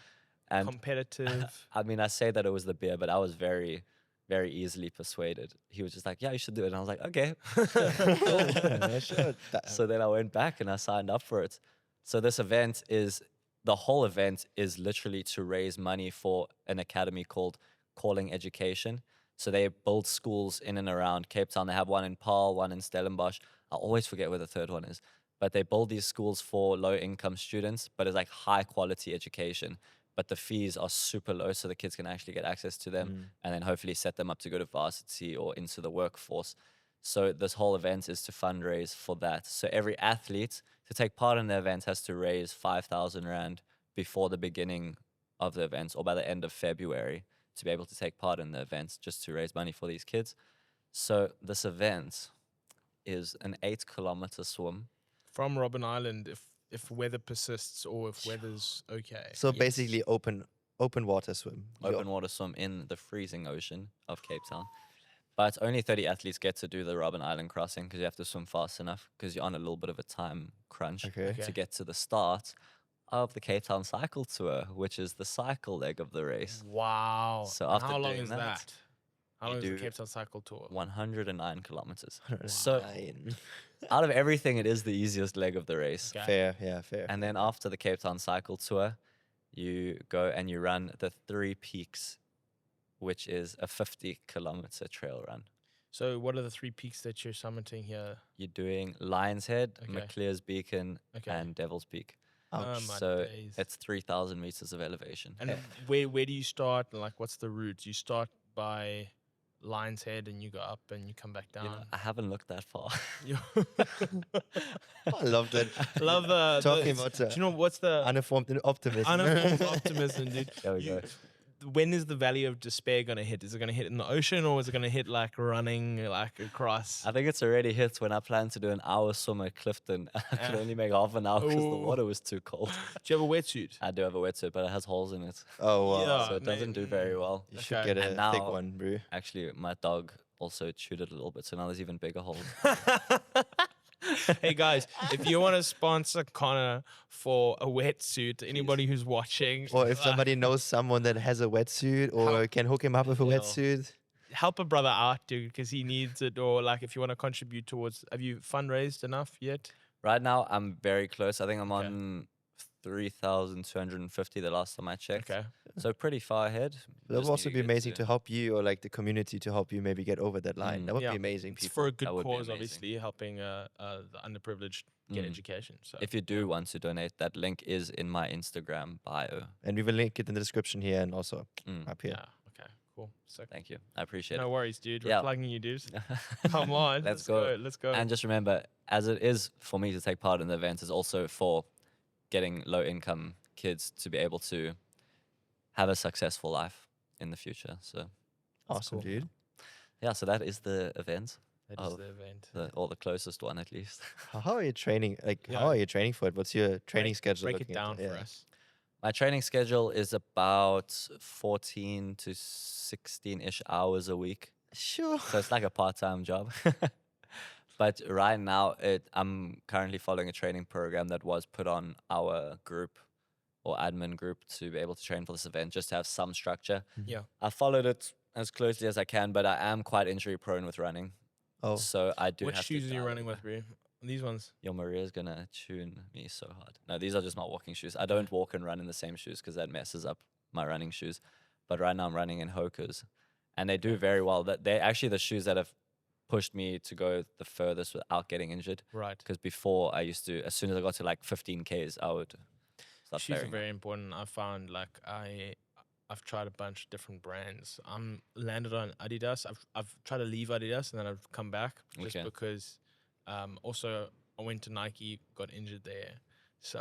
S2: And
S1: competitive.
S2: I mean, I say that it was the beer, but I was very, very easily persuaded. He was just like, yeah, you should do it. And I was like, okay.
S3: Yeah, sure.
S2: So then I went back and I signed up for it. So this event is, the whole event is literally to raise money for an academy called Calling Education. So they build schools in and around Cape Town. They have one in Paarl, one in Stellenbosch. I always forget where the third one is. But they build these schools for low income students, but it's like high quality education. But the fees are super low, so the kids can actually get access to them and then hopefully set them up to go to varsity or into the workforce. So this whole event is to fundraise for that. So every athlete to take part in the event has to raise 5,000 Rand before the beginning of the event or by the end of February to be able to take part in the event, just to raise money for these kids. So this event is an 8-kilometer swim.
S1: From Robben Island, if weather persists or if weather's okay.
S3: So
S2: Yes.
S3: basically open water swim.
S2: Open water swim in the freezing ocean of Cape Town. But only 30 athletes get to do the Robben Island crossing because you have to swim fast enough because you're on a little bit of a time crunch
S3: Okay.
S1: Okay.
S2: to get to the start of the Cape Town Cycle Tour, which is the cycle leg of the race.
S1: Wow.
S2: So
S1: And
S2: after
S1: how long
S2: doing
S1: is
S2: that,
S1: that? How
S2: you
S1: long is the
S2: do
S1: Cape Town Cycle Tour?
S2: 109 kilometers. So
S3: Nine.
S2: out of everything, it is the easiest leg of the race.
S1: Okay.
S3: Fair, yeah, fair.
S2: And then after the Cape Town Cycle Tour, you go and you run the 3 Peaks, which is a 50-kilometer trail run.
S1: So what are the 3 peaks that you're summiting here?
S2: You're doing Lion's Head,
S1: Okay.
S2: McClear's Beacon,
S1: Okay.
S2: and Devil's Peak.
S1: Oh,
S3: Ouch.
S1: my
S2: So
S1: days.
S2: it's 3,000 meters of elevation.
S1: And where do you start? And like, what's the route? You start by Lion's Head and you go up and you come back
S2: You
S1: down.
S2: know, I haven't looked that far.
S3: I loved it.
S1: Love the
S3: Talking
S1: the-
S3: about
S1: Do you know what's the
S3: uninformed optimism.
S1: uninformed optimism, dude?
S2: There we go.
S1: When is the Valley of Despair gonna hit? Is it gonna hit in the ocean or is it gonna hit like running like across?
S2: I think it's already hit when I planned to do an hour swim at Clifton. I could only make half an hour because the
S1: Ooh.
S2: water was too cold.
S1: Do you have a wetsuit?
S2: I do have a wetsuit, but it has holes in it.
S3: Oh wow.
S1: Yeah.
S2: So it doesn't do very well.
S3: You should
S1: Okay.
S3: get a
S2: And
S3: thick
S2: now-
S3: one, bro.
S2: Actually, my dog also chewed it a little bit, so now there's even bigger holes.
S1: Hey guys, if you want to sponsor Connor for a wetsuit, anybody who's watching,
S3: Or if somebody knows someone that has a wetsuit or can hook him up with a
S2: Yeah.
S3: wetsuit.
S1: help a brother out, dude, because he needs it. Or like, if you want to contribute towards, have you fundraised enough yet?
S2: Right now, I'm very close. I think I'm
S1: Okay.
S2: on 3,250 the last time I checked.
S1: Okay.
S2: So pretty far ahead.
S3: That
S2: Just
S3: would
S2: need
S3: also
S2: to
S3: be
S2: get
S3: amazing to help you or like the community to help you maybe get over that line.
S2: Mm.
S3: That would
S1: Yeah.
S3: be amazing,
S1: It's
S3: people.
S1: for a good
S2: That would be
S1: cause,
S2: amazing.
S1: obviously, helping the underprivileged get
S2: Mm.
S1: education. So
S2: If you do want to donate, that link is in my Instagram bio.
S3: And we will link it in the description here and also
S2: Mm.
S3: up here.
S1: yeah, okay, Cool. Sick.
S2: Thank you. I appreciate
S1: No
S2: it.
S1: worries, dude. We're
S2: Yeah.
S1: plugging you, dude. Come on.
S2: Let's go.
S1: Let's go.
S2: And just remember, as it is for me to take part in the event, is also for getting low income kids to be able to have a successful life in the future. So
S3: Awesome,
S1: cool.
S3: dude.
S2: yeah, so that is the event,
S1: That is
S2: of
S1: the event.
S2: or the closest one at least.
S3: How are you training? Like,
S1: Yeah.
S3: how are you training for it? What's your training schedule?
S1: Break it
S3: looking at?
S1: down for us.
S2: My training schedule is about 14 to 16-ish hours a week.
S3: Sure.
S2: So it's like a part-time job. But right now, I'm currently following a training program that was put on our group or admin group to be able to train for this event, just to have some structure.
S1: Yeah.
S2: I followed it as closely as I can, but I am quite injury prone with running.
S3: Oh,
S2: So I do
S1: What
S2: have
S1: shoes
S2: to
S1: are you
S2: dial
S1: running
S2: it
S1: with, bro? These ones.
S2: Yo, Maria's gonna tune me so hard. No, these are just my walking shoes. I don't walk and run in the same shoes because that messes up my running shoes. But right now I'm running in Hoka's, and they do very well. That they're actually the shoes that have pushed me to go the furthest without getting injured.
S1: Right.
S2: Because before I used to, as soon as I got to like 15 Ks, I would start
S1: Shoes are
S2: flaring up.
S1: very important. I found like I've tried a bunch of different brands. I'm landed on Adidas. I've tried to leave Adidas and then I've come back just
S2: Okay.
S1: because also I went to Nike, got injured there. So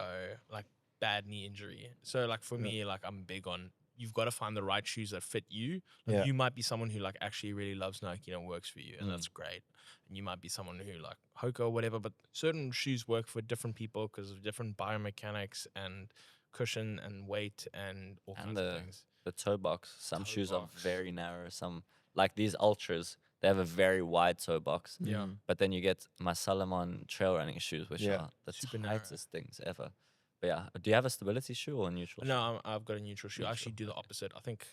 S1: like bad knee injury. So like for me, like I'm big on you've got to find the right shoes that fit you. Like
S3: Yeah.
S1: you might be someone who like actually really loves Nike and it works for you, and that's great. And you might be someone who like Hoka or whatever, but certain shoes work for different people because of different biomechanics and cushion and weight and all
S2: And
S1: kinds of things.
S2: the toe box. Some
S1: Toe
S2: shoes
S1: box.
S2: are very narrow. Some, like these Ultras, they have a very wide toe box.
S1: Yeah.
S2: But then you get my Salomon trail running shoes, which
S3: Yeah.
S2: are the
S1: Super narrow.
S2: tightest things ever. But yeah, do you have a stability shoe or a neutral shoe?
S1: No, I've got a neutral shoe. I
S2: Neutral,
S1: actually do the
S2: okay.
S1: opposite. I think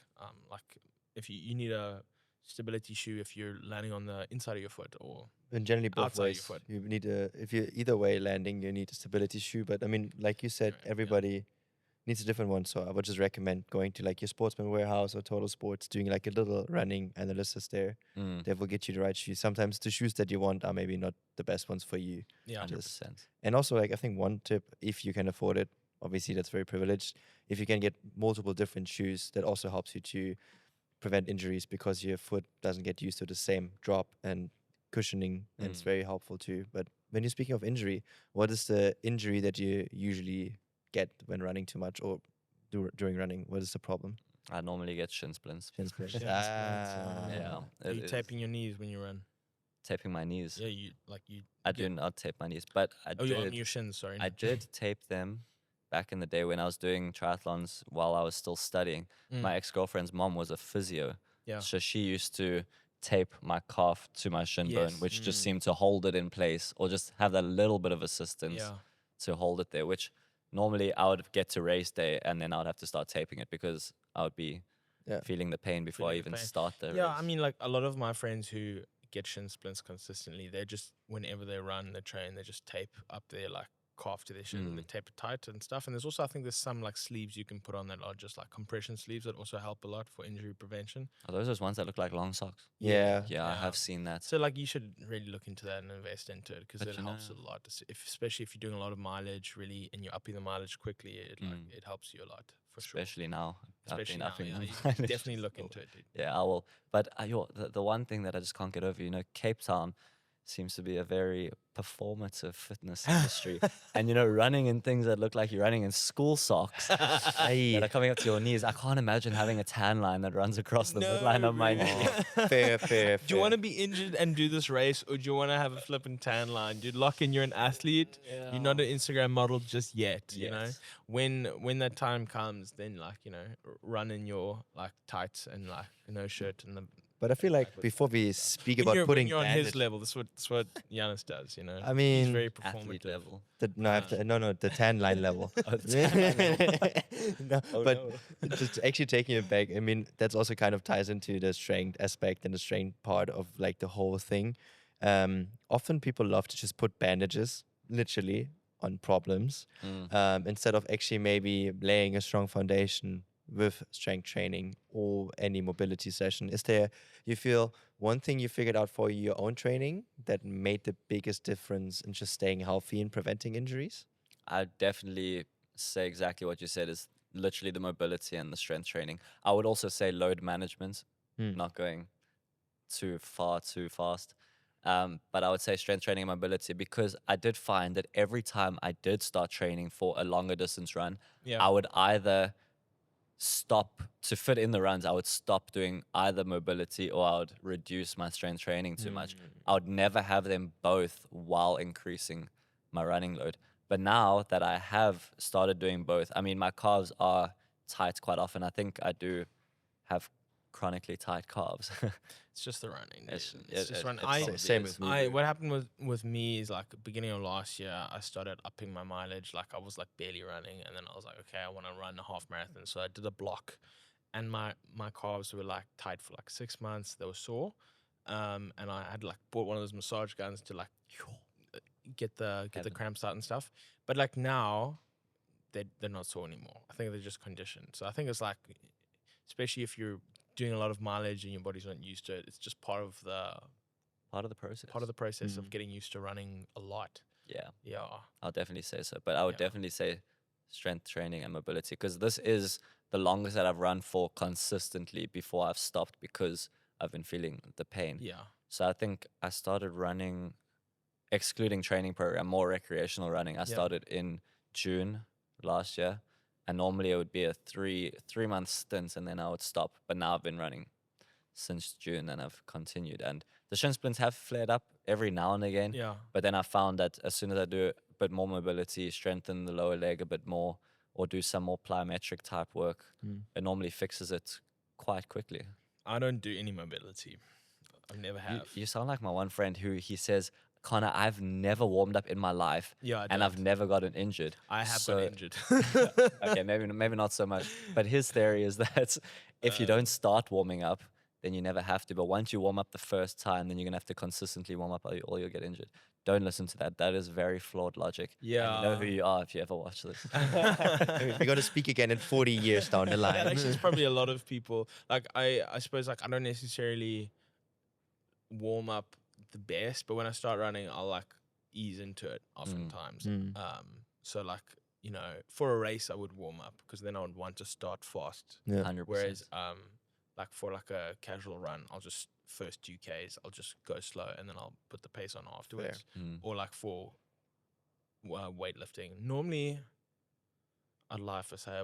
S1: like if you need a stability shoe if you're landing on the inside of your foot or
S3: and generally both
S1: outside your
S3: ways.
S1: foot.
S3: You need if you're either way landing, you need a stability shoe. But I mean, like you said,
S1: Yeah.
S3: everybody needs a different one. So I would just recommend going to like your Sportsman Warehouse or Total Sports, doing like a little running analysis there.
S2: Mm,
S3: They will get you the right shoes. Sometimes the shoes that you want are maybe not the best ones for you.
S1: Yeah.
S2: 100%.
S3: And also, like I think one tip, if you can afford it, obviously that's very privileged. If you can get multiple different shoes, that also helps you to prevent injuries because your foot doesn't get used to the same drop and cushioning, and it's very helpful too. But when you're speaking of injury, what is the injury that you usually get when running too much or during running? What is the problem?
S2: I normally get shin splints.
S3: Shin splints.
S1: Shin splints,
S2: Yeah.
S1: Are
S2: it
S1: you
S2: is.
S1: taping your knees when you run?
S2: Taping my knees.
S1: Yeah, you.
S2: I do not tape my knees, but I
S1: Oh, you're on
S2: did.
S1: your shins. Sorry.
S2: I did tape them back in the day when I was doing triathlons while I was still studying. My ex-girlfriend's mom was a physio.
S1: Yeah.
S2: So she used to tape my calf to my shin bone,
S1: Yes.
S2: which just seemed to hold it in place or just have that little bit of assistance
S1: Yeah.
S2: to hold it there, which normally I would get to race day and then I would have to start taping it because I would be feeling the pain before I
S1: Feeling the
S2: even
S1: pain.
S2: start the
S1: Yeah,
S2: race.
S1: I mean, like a lot of my friends who get shin splints consistently, they're just whenever they run, they train, they just tape up their like calf to their shin, and they tape it tight and stuff. And there's also, I think, there's some like sleeves you can put on that are just like compression sleeves that also help a lot for injury prevention.
S2: Are those ones that look like long socks?
S3: Yeah.
S2: Yeah, I
S1: Yeah.
S2: have seen that.
S1: So like you should really look into that and invest into it because
S2: But
S1: it
S2: you
S1: helps a lot. Especially if you're doing a lot of mileage, really, and you're upping the mileage quickly, it helps you a lot for sure.
S2: Especially now. I've
S1: Especially
S2: been
S1: now,
S2: upping
S1: yeah,
S2: my
S1: you should
S2: mileage
S1: definitely
S2: as
S1: look
S2: well.
S1: into it, dude.
S2: Yeah, I will. But the one thing that I just can't get over, Cape Town seems to be a very performative fitness industry. And, running in things that look like you're running in school socks that are coming up to your knees. I can't imagine having a tan line that runs across the midline of my
S1: bro.
S2: knee.
S3: Fair.
S1: Do you want to be injured and do this race, or do you want to have a flipping tan line? Dude, lock in, you're an athlete. You're not an Instagram model just yet, you know?
S2: Yes.
S1: When that time comes, then run in your like tights and like no shirt and the
S3: But I feel like before we speak
S1: when
S3: about
S1: you're,
S3: putting
S1: when you're on
S3: bandage,
S1: his level, that's what Giannis does, you know?
S3: I mean,
S1: he's very
S2: Athlete
S1: performative.
S2: level.
S3: the tan line level.
S2: Oh, the tan line level.
S3: No,
S2: Oh,
S3: but
S2: no.
S3: just actually taking it back, I mean, that's also kind of ties into the strength aspect and the strength part of like the whole thing. Often people love to just put bandages, literally, on problems, instead of actually maybe laying a strong foundation with strength training or any mobility session. Is there, you feel, one thing you figured out for your own training that made the biggest difference in just staying healthy and preventing injuries?
S2: I'd definitely say exactly what you said is literally the mobility and the strength training. I would also say load management not going too far too fast. But I would say strength training and mobility, because I did find that every time I did start training for a longer distance run,
S1: Yeah.
S2: I would either stop to fit in the runs. I would stop doing either mobility, or I would reduce my strength training too much. I would never have them both while increasing my running load. But now that I have started doing both, I mean, my calves are tight quite often. I think I do have chronically tight calves.
S1: It's just the running.
S2: It's-
S1: It's just running.
S3: Same with me.
S1: What happened with me is like beginning of last year, I started upping my mileage. Like I was like barely running, and then I was like, okay, I want to run a half marathon. So I did a block, and my calves were like tight for like 6 months. They were sore, and I had like bought one of those massage guns to like get the cramps out and stuff. But like now, they're not sore anymore. I think they're just conditioned. So I think it's like, especially if you're doing a lot of mileage and your body's not used to it, it's just part of the process of getting used to running a lot.
S2: Yeah, I'll definitely say so. But I would definitely say strength training and mobility, because this is the longest that I've run for consistently before I've stopped because I've been feeling the pain.
S1: Yeah.
S2: So I think I started running, excluding training program, more recreational running. I started in June last year, and normally it would be a three-month stint, and then I would stop. But now I've been running since June, and I've continued. And the shin splints have flared up every now and again.
S1: Yeah.
S2: But then I found that as soon as I do a bit more mobility, strengthen the lower leg a bit more, or do some more plyometric type work, it normally fixes it quite quickly.
S1: I don't do any mobility. I never have.
S2: You sound like my one friend who he says, Connor, I've never warmed up in my life,
S1: Yeah,
S2: and I've never gotten injured.
S1: I have
S2: So-
S1: been injured.
S2: Okay, maybe not so much. But his theory is that if you don't start warming up, then you never have to. But once you warm up the first time, then you're gonna have to consistently warm up, or you'll get injured. Don't listen to that. That is very flawed logic. And you know who you are if you ever watch this.
S3: We're going to speak again in 40 years down the line.
S1: That actually is probably a lot of people. Like I suppose like I don't necessarily warm up the best, but when I start running, I'll like ease into it oftentimes. So like, you know, for a race I would warm up because then I would want to start fast.
S3: Yeah.
S2: 100%.
S1: Whereas like for like a casual run, I'll just first 2Ks, I'll just go slow and then I'll put the pace on afterwards. Or like for weightlifting, normally I'd lie if I say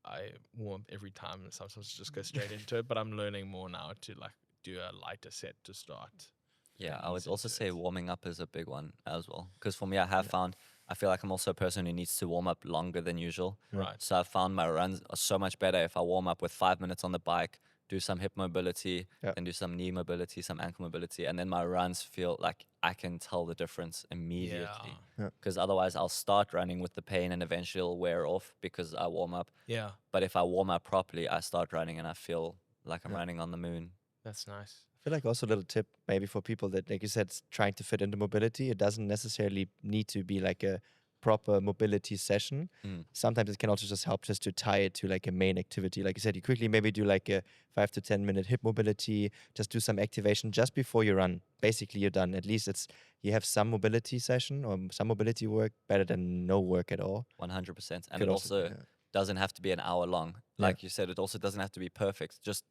S1: I warm up every time and sometimes just go straight into it, but I'm learning more now to like do a lighter set to start.
S2: Yeah, I would also say warming up is a big one as well. Because for me, I have found, I feel like I'm also a person who needs to warm up longer than usual.
S1: Right.
S2: So I found my runs are so much better if I warm up with 5 minutes on the bike, do some hip mobility, then do some knee mobility, some ankle mobility, and then my runs feel like I can tell the difference immediately. Because otherwise I'll start running with the pain and eventually it'll wear off because I warm up.
S1: Yeah.
S2: But if I warm up properly, I start running and I feel like I'm running on the moon.
S1: That's nice.
S3: I feel like also a little tip maybe for people that, like you said, trying to fit into mobility. It doesn't necessarily need to be like a proper mobility session. Sometimes it can also just help just to tie it to like a main activity. Like you said, you quickly maybe do like a 5 to 10 minute hip mobility, just do some activation just before you run. Basically, you're done. At least you have some mobility session or some mobility work, better than no work at all.
S2: 100%. And
S3: Could
S2: it
S3: also-
S2: also doesn't have to be an hour long. Like you said, it also doesn't have to be perfect. Just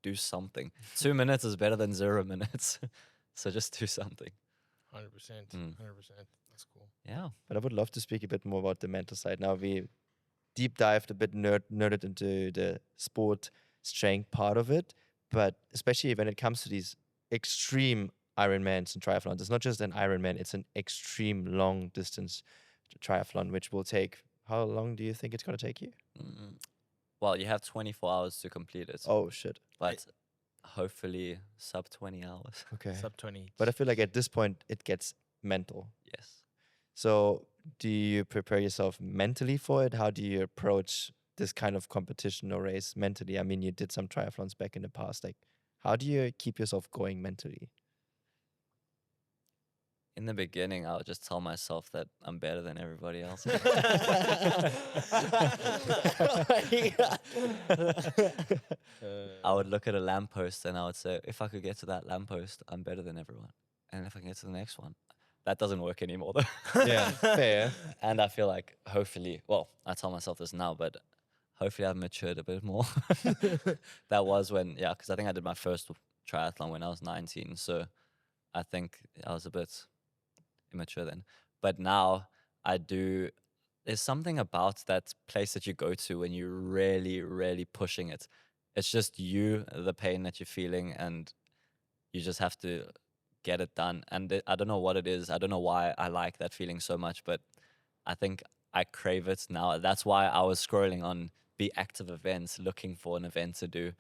S2: do something. 2 minutes is better than 0 minutes. So just do something.
S1: 100%. 100%. That's cool.
S2: Yeah.
S3: But I would love to speak a bit more about the mental side. Now we deep dived a bit, nerded into the sport strength part of it. But especially when it comes to these extreme Ironmans and triathlons, it's not just an Ironman, it's an extreme long distance triathlon, which will take, how long do you think it's going to take you?
S2: Well, you have 24 hours to complete it.
S3: Oh, shit.
S2: But hopefully sub 20 hours.
S3: Okay.
S1: Sub 20.
S3: But I feel like at this point, it gets mental.
S2: Yes.
S3: So do you prepare yourself mentally for it? How do you approach this kind of competition or race mentally? I mean, you did some triathlons back in the past. Like, how do you keep yourself going mentally?
S2: In the beginning, I would just tell myself that I'm better than everybody else. I would look at a lamppost and I would say, if I could get to that lamppost, I'm better than everyone. And if I can get to the next one, that doesn't work anymore though.
S3: Yeah, fair.
S2: And I feel like hopefully, well, I tell myself this now, but hopefully I've matured a bit more. That was when, yeah, because I think I did my first triathlon when I was 19. So I think I was a bit immature then. But now I do. There's something about that place that you go to when you're really, really pushing it. It's just you, the pain that you're feeling, and you just have to get it done. And I don't know what it is. I don't know why I like that feeling so much, but I think I crave it now. That's why I was scrolling on Be Active events, looking for an event to do,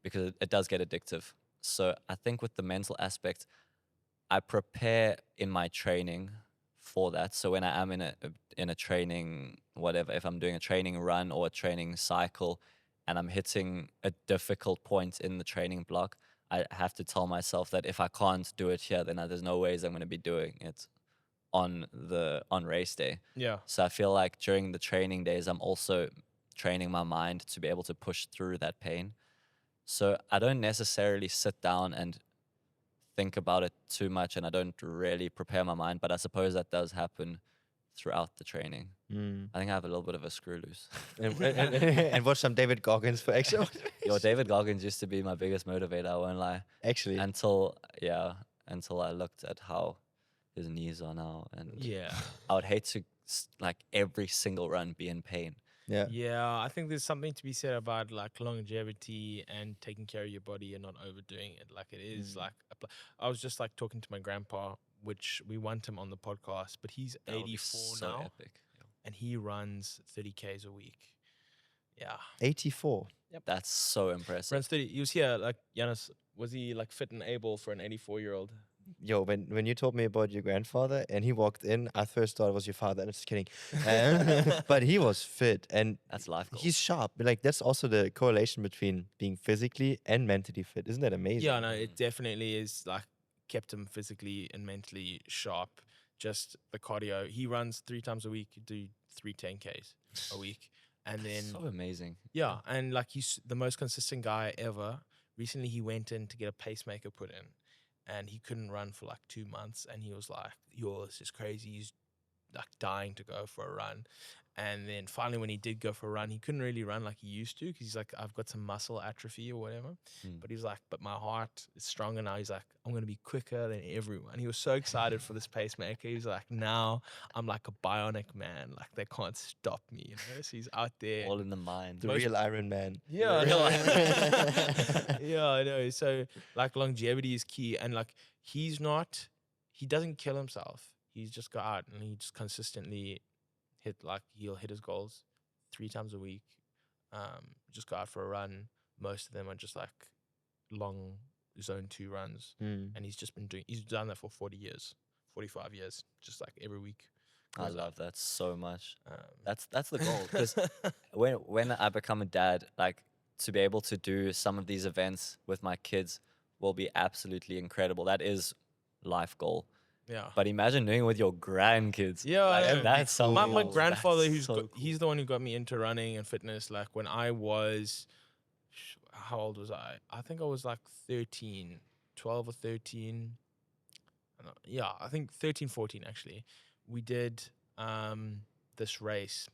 S2: because it does get addictive. So I think with the mental aspect, I prepare in my training for that. So when I am in a training, whatever, if I'm doing a training run or a training cycle, and I'm hitting a difficult point in the training block, I have to tell myself that if I can't do it here, then there's no ways I'm going to be doing it on race day.
S1: Yeah.
S2: So I feel like during the training days, I'm also training my mind to be able to push through that pain. So I don't necessarily sit down and think about it too much, and I don't really prepare my mind, but I suppose that does happen throughout the training. I think I have a little bit of a screw loose.
S3: And watch some David Goggins for extra.
S2: Yo, David Goggins used to be my biggest motivator, I won't lie.
S3: Actually,
S2: Until I looked at how his knees are now, and
S1: Yeah.
S2: I would hate to like every single run be in pain.
S3: yeah.
S1: Yeah, I think there's something to be said about like longevity and taking care of your body and not overdoing it. Like it is like I was just like talking to my grandpa, which we want him on the podcast, but he's
S2: That would be
S1: 84
S2: so
S1: now
S2: epic.
S1: and he runs 30 Ks a week. Yeah.
S3: 84.
S2: That's so impressive.
S1: Runs 30. He was here like Giannis, was he like fit and able for an 84-year-old?
S3: Yo, when you told me about your grandfather and he walked in, I first thought it was your father. I'm just kidding. But he was fit and
S2: That's life goals.
S3: he's sharp. Like that's also the correlation between being physically and mentally fit. Isn't that amazing?
S1: Yeah, no, it definitely is like kept him physically and mentally sharp. Just the cardio. He runs 3 times a week, do 3 10Ks a week. And then,
S2: so amazing.
S1: yeah, and like he's the most consistent guy ever. Recently, he went in to get a pacemaker put in and he couldn't run for like 2 months. And he was like, yo, this is crazy. He's like dying to go for a run. And then finally, when he did go for a run, he couldn't really run like he used to because he's like, I've got some muscle atrophy or whatever. But he was like, but my heart is stronger now. He's like, I'm going to be quicker than everyone. He was so excited for this pacemaker. He was like, now I'm like a bionic man. Like they can't stop me. You know? So he's out there.
S2: All in the mind.
S3: The real Iron Man.
S1: Yeah, yeah, I know. So like longevity is key, and like he doesn't kill himself. He's just go out and he just consistently he'll hit his goals 3 times a week. Just go out for a run. Most of them are just like long zone 2 runs, and he's done that for 40 years, 45 years, just like every week.
S2: I love that so much.
S1: Um,
S2: That's the goal. Because when I become a dad, like to be able to do some of these events with my kids will be absolutely incredible. That is life goal.
S1: yeah.
S2: But imagine doing it with your grandkids.
S1: Yeah,
S2: Like,
S1: I know.
S2: that's something.
S1: My
S2: else.
S1: grandfather,
S2: That's so cool.
S1: he's the one who got me into running and fitness. Like when I was, how old was I? I think I was like 13, 12 or 13. Yeah, I think 13, 14 actually. We did this race.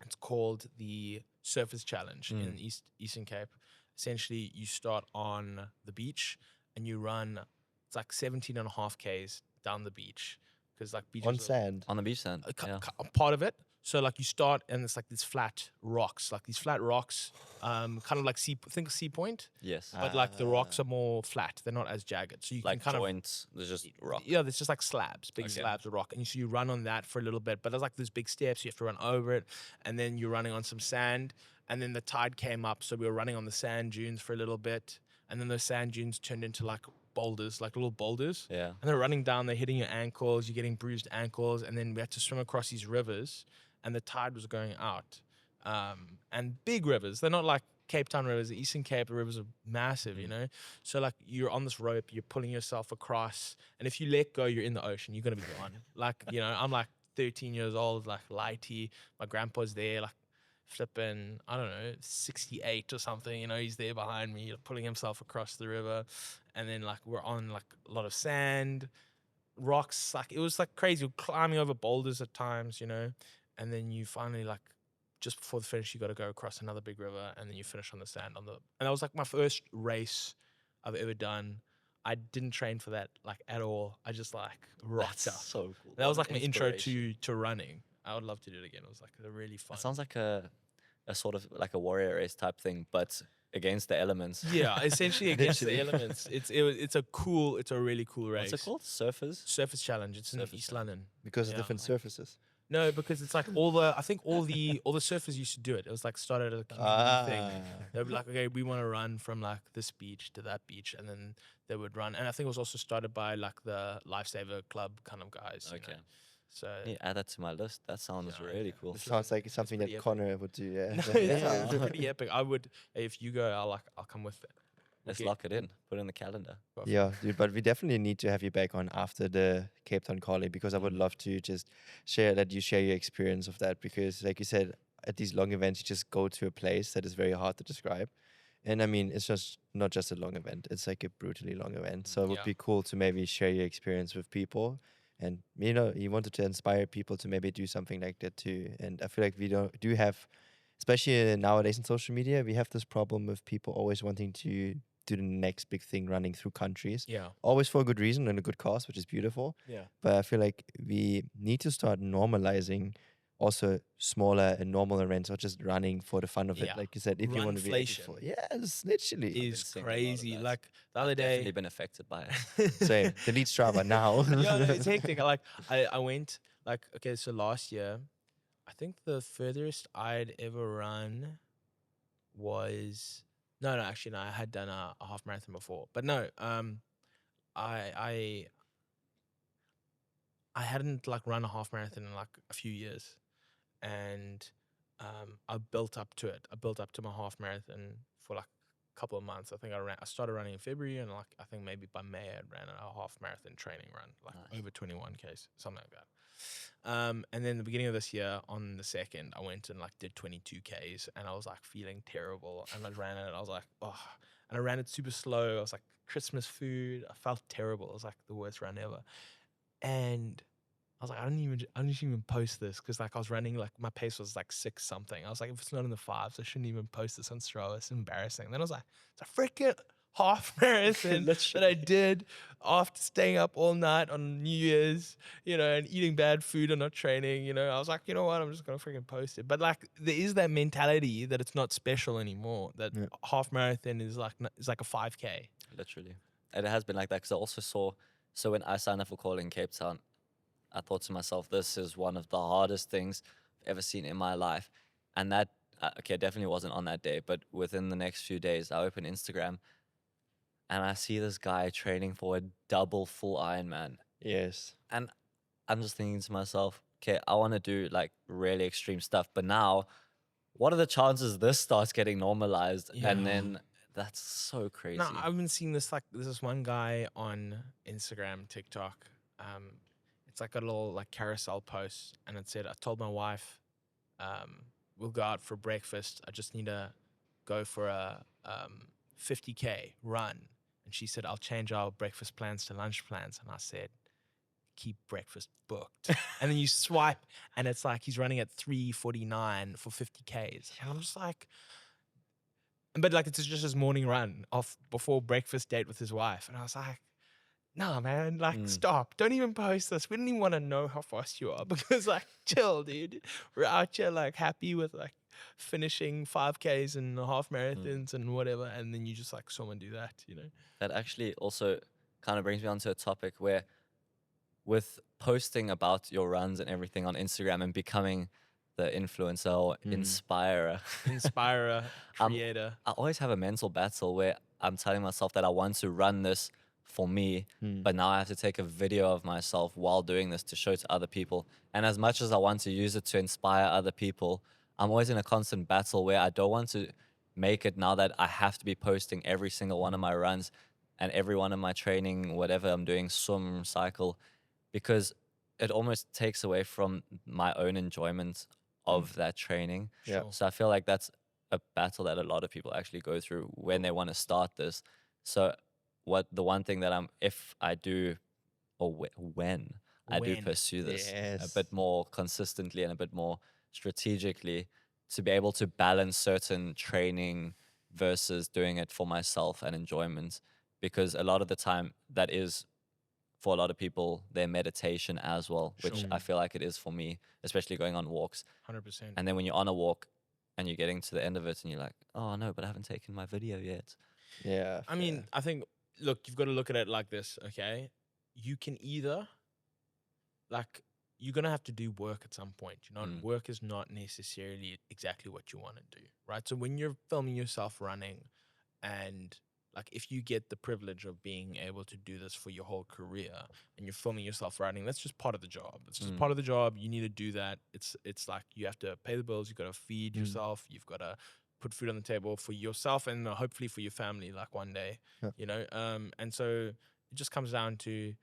S1: It's called the Surfers Challenge in Eastern Cape. Essentially, you start on the beach and you run, it's like 17 and a half Ks down the beach. Because like beaches
S3: On sand.
S2: On the beach then. Yeah.
S1: part of it. So like you start and it's like these flat rocks, kind of like think of Sea Point,
S2: Yes.
S1: but like the rocks are more flat. They're not as jagged. So you
S2: Like
S1: can kind
S2: joints. There's just rock.
S1: yeah, there's just like slabs, big
S2: Okay.
S1: slabs of rock. And so you run on that for a little bit, but there's like these big steps. You have to run over it. And then you're running on some sand. And then the tide came up. So we were running on the sand dunes for a little bit. And then those sand dunes turned into like boulders, like little boulders.
S2: Yeah.
S1: And they're running down, they're hitting your ankles, you're getting bruised ankles. And then we had to swim across these rivers. And the tide was going out. And big rivers. They're not like Cape Town rivers. The Eastern Cape rivers are massive, you know? So like you're on this rope, you're pulling yourself across. And if you let go, you're in the ocean. You're going to be gone. Like, you know, I'm like 13 years old, like lighty. My grandpa's there, like flipping, I don't know, 68 or something. You know, he's there behind me, pulling himself across the river. And then like we're on like a lot of sand, rocks. Like it was like crazy. We're climbing over boulders at times, you know? And then you finally like just before the finish, you got to go across another big river, and then you finish on the sand and that was like my first race I've ever done. I didn't train for that like at all. I just like rocked
S2: That's
S1: up.
S2: so cool.
S1: That was
S2: What
S1: like my
S2: an
S1: intro
S2: inspiration.
S1: to running. I would love to do it again. It was like a really fun.
S2: That sounds like a sort of like a warrior race type thing, but against the elements.
S1: Yeah, essentially against the
S3: Literally.
S1: elements. It's a really cool race.
S2: What's it called? Surfers?
S1: Surface Challenge. It's in
S2: Surface
S1: East
S2: Challenge.
S1: London.
S3: Because of
S1: Yeah,
S3: different
S1: like-
S3: surfaces.
S1: No, because it's like all the surfers used to do it. It was like started as a community thing. They'd be like, okay, we want to run from like this beach to that beach, and then they would run. And I think it was also started by like the Lifesaver Club kind of guys. you
S2: Okay.
S1: know. So
S2: Yeah, add that to my list. That sounds
S1: Yeah,
S2: really
S1: yeah.
S2: cool.
S1: This
S3: Sounds like something
S1: pretty
S3: that
S1: epic.
S3: Connor would do. Yeah.
S1: no,
S2: Yeah.
S1: it's pretty epic. I would if you go, I'll come with it.
S2: Let's
S1: Okay.
S2: lock it in. Put it in the calendar.
S1: Perfect.
S3: Yeah, dude, but we definitely need to have you back on after the Cape Town Collie, because I would love to just share your experience of that, because like you said, at these long events you just go to a place that is very hard to describe. And I mean, it's just not just a long event, it's like a brutally long event. So it would
S1: Yeah.
S3: be cool to maybe share your experience with people. And you wanted to inspire people to maybe do something like that too. And I feel like we do have, especially nowadays in social media, we have this problem with people always wanting to do the next big thing, running through countries.
S1: Yeah.
S3: Always for a good reason and a good cause, which is beautiful.
S1: Yeah.
S3: But I feel like we need to start normalizing also smaller and normal events, or just running for the fun of it.
S1: Yeah.
S3: Like you said, if you want to be
S1: Runflation.
S3: active for, yes, literally.
S1: Is
S2: seeing a lot of
S1: crazy.
S2: that.
S1: Like the other
S2: Definitely
S1: day.
S2: been affected by it.
S3: Same. Delete Strava now.
S1: Yeah, no, it's hectic. I went like, okay, so last year, I think the furthest I'd ever run was actually no, I had done a half marathon before, but no, I hadn't like run a half marathon in like a few years, and I built up to it. I built up to my half marathon for like a couple of months. I think I started running in February, and like I think maybe by May I ran a half marathon training run, like
S2: Nice.
S1: over 21Ks, something like that. And then the beginning of this year, on the 2nd, I went and like did 22Ks, and I was like feeling terrible, and I ran it. I was like, oh, and I ran it super slow. I was like Christmas food. I felt terrible. It was like the worst run ever, and I was like, I don't even post this, because like I was running, like my pace was like 6 something. I was like, if it's not in the 5s, I shouldn't even post this on Strava. It's embarrassing. Then I was like, it's a freaking half marathon that I did after staying up all night on New Year's, and eating bad food and not training. I was like, you know what, I'm just gonna freaking post it. But like, there is that mentality that it's not special anymore. That
S3: Yeah.
S1: half marathon is like a 5K.
S2: Literally. And it has been like that, because I also saw, so when I signed up for Calling Cape Town, I thought to myself, this is one of the hardest things I've ever seen in my life. And that, okay, definitely wasn't on that day, but within the next few days, I open Instagram and I see this guy training for a double full Ironman.
S3: Yes.
S2: And I'm just thinking to myself, okay, I want to do like really extreme stuff. But now, what are the chances this starts getting normalized?
S1: Yeah.
S2: And then that's so crazy.
S1: No, I've been seeing this, like, there's this one guy on Instagram, TikTok. It's like a little like carousel post, and it said, I told my wife, we'll go out for breakfast. I just need to go for a 50K run. And she said, I'll change our breakfast plans to lunch plans. And I said, keep breakfast booked. And then you swipe, and it's like he's running at 3:49 for 50Ks. And I'm just like, but like, it's just his morning run off before breakfast date with his wife. And I was like, nah, man, like, stop. Don't even post this. We don't even want to know how fast you are, because like, chill, dude. We're out here like happy with like finishing 5Ks and half marathons and whatever. And then you just like someone do that,
S2: That actually also kind of brings me onto a topic where, with posting about your runs and everything on Instagram and becoming the influencer or inspirer,
S1: Inspirer, creator.
S2: I always have a mental battle where I'm telling myself that I want to run this for me, but now I have to take a video of myself while doing this to show to other people. And as much as I want to use it to inspire other people, I'm always in a constant battle where I don't want to make it now that I have to be posting every single one of my runs and every one of my training, whatever I'm doing, swim, cycle, because it almost takes away from my own enjoyment of that training.
S3: Yeah.
S1: Sure.
S2: So I feel like that's a battle that a lot of people actually go through when they want to start this. So the one thing that if I do, or when I do
S1: When.
S2: pursue this a
S3: Yes.
S2: bit more consistently and a bit more strategically, to be able to balance certain training versus doing it for myself and enjoyment, because a lot of the time that is for a lot of people their meditation as well, which
S1: Sure.
S2: I feel like it is for me, especially going on walks.
S1: 100%.
S2: And then when you're on a walk and you're getting to the end of it and you're like, oh no, but I haven't taken my video yet.
S3: Yeah.
S1: I mean, I think, look, you've got to look at it like this, okay? You can either, like, you're going to have to do work at some point. You know, work is not necessarily exactly what you want to do, right? So when you're filming yourself running, and like if you get the privilege of being able to do this for your whole career and you're filming yourself running, that's just part of the job. It's just part of the job. You need to do that. It's like you have to pay the bills. You've got to feed yourself. You've got to put food on the table for yourself and hopefully for your family, like one day,
S3: Yeah.
S1: you know? And so it just comes down to,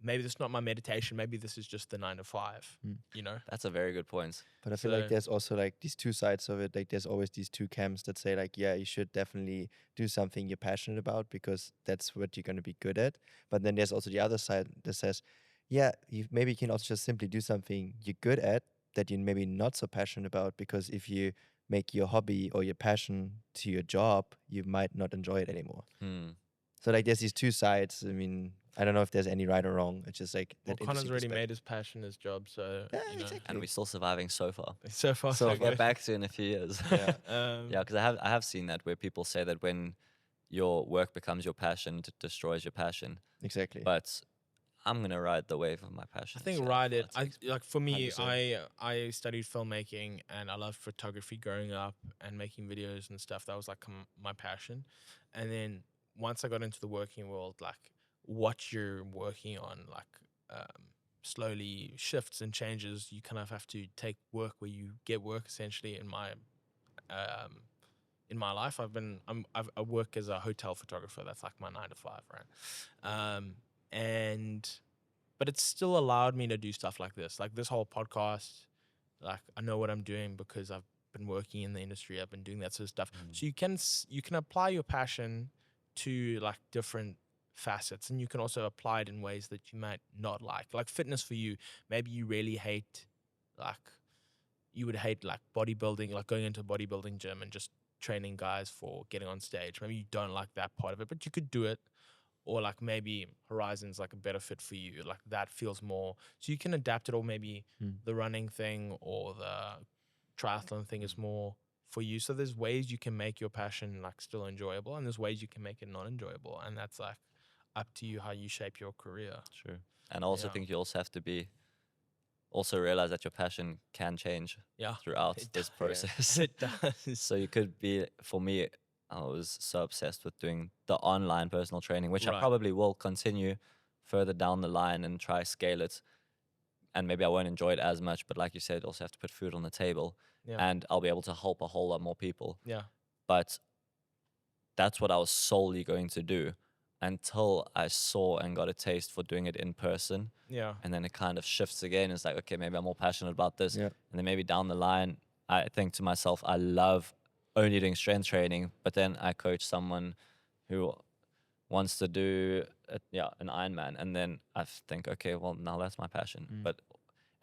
S1: maybe this is not my meditation. Maybe this is just the 9 to 5, you know?
S2: That's a very good point.
S3: But I feel
S1: So-
S3: like there's also like these two sides of it. Like there's always these two camps that say like, yeah, you should definitely do something you're passionate about because that's what you're going to be good at. But then there's also the other side that says, yeah, you maybe can also just simply do something you're good at that you're maybe not so passionate about, because if you make your hobby or your passion to your job, you might not enjoy it anymore. So like there's these two sides. I mean, I don't know if there's any right or wrong. It's just like
S1: Well,
S3: that.
S1: Connor's
S3: interesting
S1: already
S3: perspective.
S1: made his passion his job, so
S3: Yeah,
S1: you know,
S3: exactly.
S2: And we're still surviving so far.
S1: so far
S3: So
S1: so
S2: We'll get
S1: good.
S2: back to in a few years.
S3: Yeah.
S2: Yeah, because I have seen that where people say that when your work becomes your passion, it destroys your passion.
S3: Exactly.
S2: But I'm gonna ride the wave of my passion.
S1: I think
S2: so
S1: ride
S2: far
S1: it.
S2: takes me.
S1: Like for me,
S3: 100%.
S1: I studied filmmaking and I loved photography growing up and making videos and stuff. That was like my passion. And then once I got into the working world, like what you're working on, like slowly shifts and changes. You kind of have to take work where you get work. Essentially, in my life, I work as a hotel photographer. That's like my 9 to 5, right? But it's still allowed me to do stuff like this whole podcast. Like I know what I'm doing because I've been working in the industry. I've been doing that sort of stuff. So you can apply your passion to like different facets, and you can also apply it in ways that you might not like fitness for you. Maybe you really hate, like you would hate like bodybuilding, like going into a bodybuilding gym and just training guys for getting on stage. Maybe you don't like that part of it, but you could do it. Or like maybe Horizon's like a better fit for you. Like that feels more, so you can adapt it. Or maybe the running thing or the triathlon thing is more for you. So there's ways you can make your passion like still enjoyable, and there's ways you can make it not enjoyable, and that's like up to you how you shape your career.
S2: True. And I also
S1: Yeah.
S2: think you also have to also realize that your passion can change
S1: Yeah,
S2: throughout
S1: it
S2: this
S1: does.
S2: process.
S1: It does.
S2: So you could be, for me, I was so obsessed with doing the online personal training, which I
S1: Right.
S2: probably will continue further down the line and try scale it. And maybe I won't enjoy it as much, but like you said, also have to put food on the table,
S1: Yeah.
S2: and I'll be able to help a whole lot more people.
S1: Yeah.
S2: But that's what I was solely going to do until I saw and got a taste for doing it in person.
S1: Yeah.
S2: And then it kind of shifts again. It's like, okay, maybe I'm more passionate about this.
S3: Yeah.
S2: And then maybe down the line, I think to myself, I love only doing strength training, but then I coach someone who wants to do an Ironman. And then I think, okay, well, now that's my passion.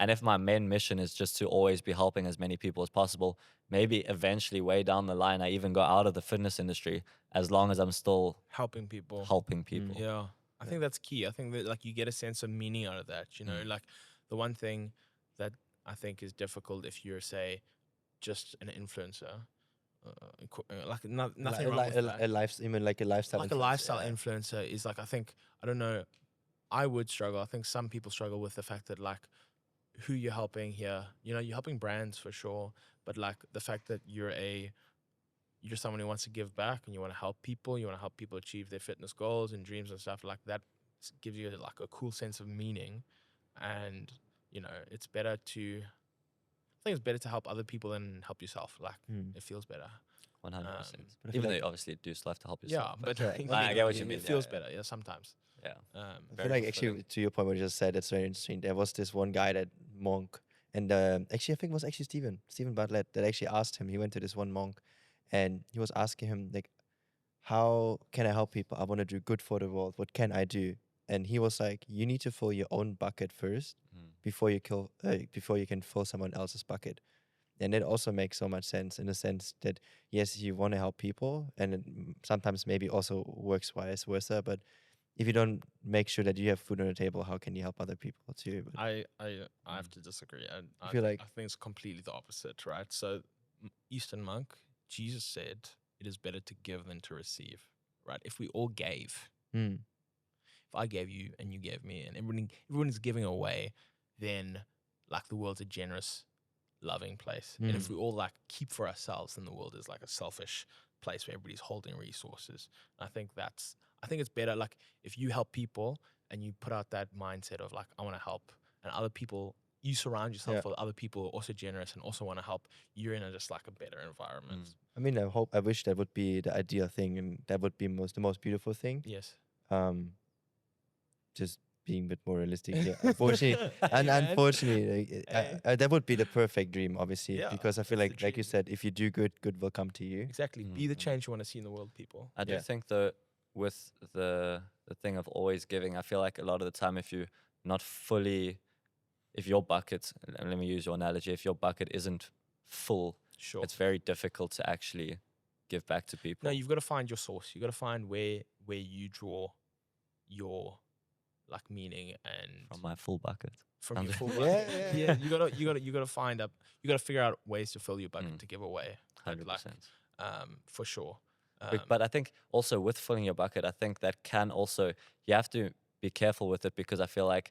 S2: And if my main mission is just to always be helping as many people as possible, maybe eventually way down the line, I even go out of the fitness industry, as long as I'm still
S1: Helping people.
S2: helping people.
S1: Yeah. I think that's key. I think that like you get a sense of meaning out of that, you know, like the one thing that I think is difficult if you're, say, just an influencer, like nothing wrong with that.
S3: a lifestyle
S1: Like a
S3: influencer,
S1: lifestyle
S3: yeah.
S1: influencer is like, I think, I don't know, I would struggle. I think some people struggle with the fact that like who you're helping here, you know, you're helping brands for sure, but like the fact that you're someone who wants to give back and you want to help people, you want to help people achieve their fitness goals and dreams and stuff like that, gives you like a cool sense of meaning. And, you know, I think it's better to help other people than help yourself. Like it feels better.
S2: 100%.
S3: But I feel
S2: Even though
S3: like-
S2: you obviously do still have to help
S1: Yeah,
S2: yourself.
S1: but
S2: I get what you mean.
S1: It feels
S2: yeah.
S1: better, yeah, sometimes.
S2: Yeah.
S3: I
S2: Very
S3: feel like
S2: fulfilling.
S3: actually to your point what you just said, it's very interesting. There was this one guy, that monk, and actually I think it was actually Stephen Bartlett, that actually asked him. He went to this one monk, and he was asking him like, how can I help people? I want to do good for the world. What can I do? And he was like, you need to fill your own bucket first before you can fill someone else's bucket. And it also makes so much sense in the sense that, yes, you want to help people, and it sometimes maybe also works vice versa. But if you don't make sure that you have food on the table, how can you help other people too? But
S1: I have to disagree.
S3: I feel like
S1: I think it's completely the opposite, right? So, Eastern monk, Jesus said, "It is better to give than to receive." Right? If we all gave,
S3: mm,
S1: if I gave you and you gave me, and everyone is giving away, then like the world's a generous, loving place. And if we all like keep for ourselves, then the world is like a selfish place where everybody's holding resources. I think it's better like if you help people and you put out that mindset of like I want to help, and other people, you surround yourself
S3: Yeah.
S1: with other people who are also generous and also want to help, you're in a just like a better environment.
S3: I mean, I wish that would be the ideal thing, and that would be the most beautiful thing.
S1: Yes.
S3: Just being a bit more realistic here. Unfortunately, and
S1: man.
S3: unfortunately, that would be the perfect dream, obviously,
S1: Yeah,
S3: because I feel
S1: that's the
S3: like you
S1: dream.
S3: said, if you do good, good will come to you.
S1: Exactly. Be the change you want to see in the world, people.
S2: I do
S3: Yeah.
S2: think though, with the thing of always giving, I feel like a lot of the time, if you not fully, if your bucket, let me use your analogy, if your bucket isn't full,
S1: Sure.
S2: it's very difficult to actually give back to people.
S1: No, you've got to find your source. You got to find where you draw your like meaning and
S2: From my full bucket.
S1: from your full
S3: Yeah,
S1: bucket.
S3: yeah, yeah.
S1: You gotta find up. You gotta figure out ways to fill your bucket to give away. But,
S2: 100%.
S1: like, for sure.
S2: But I think also with filling your bucket, I think that can also, you have to be careful with it, because I feel like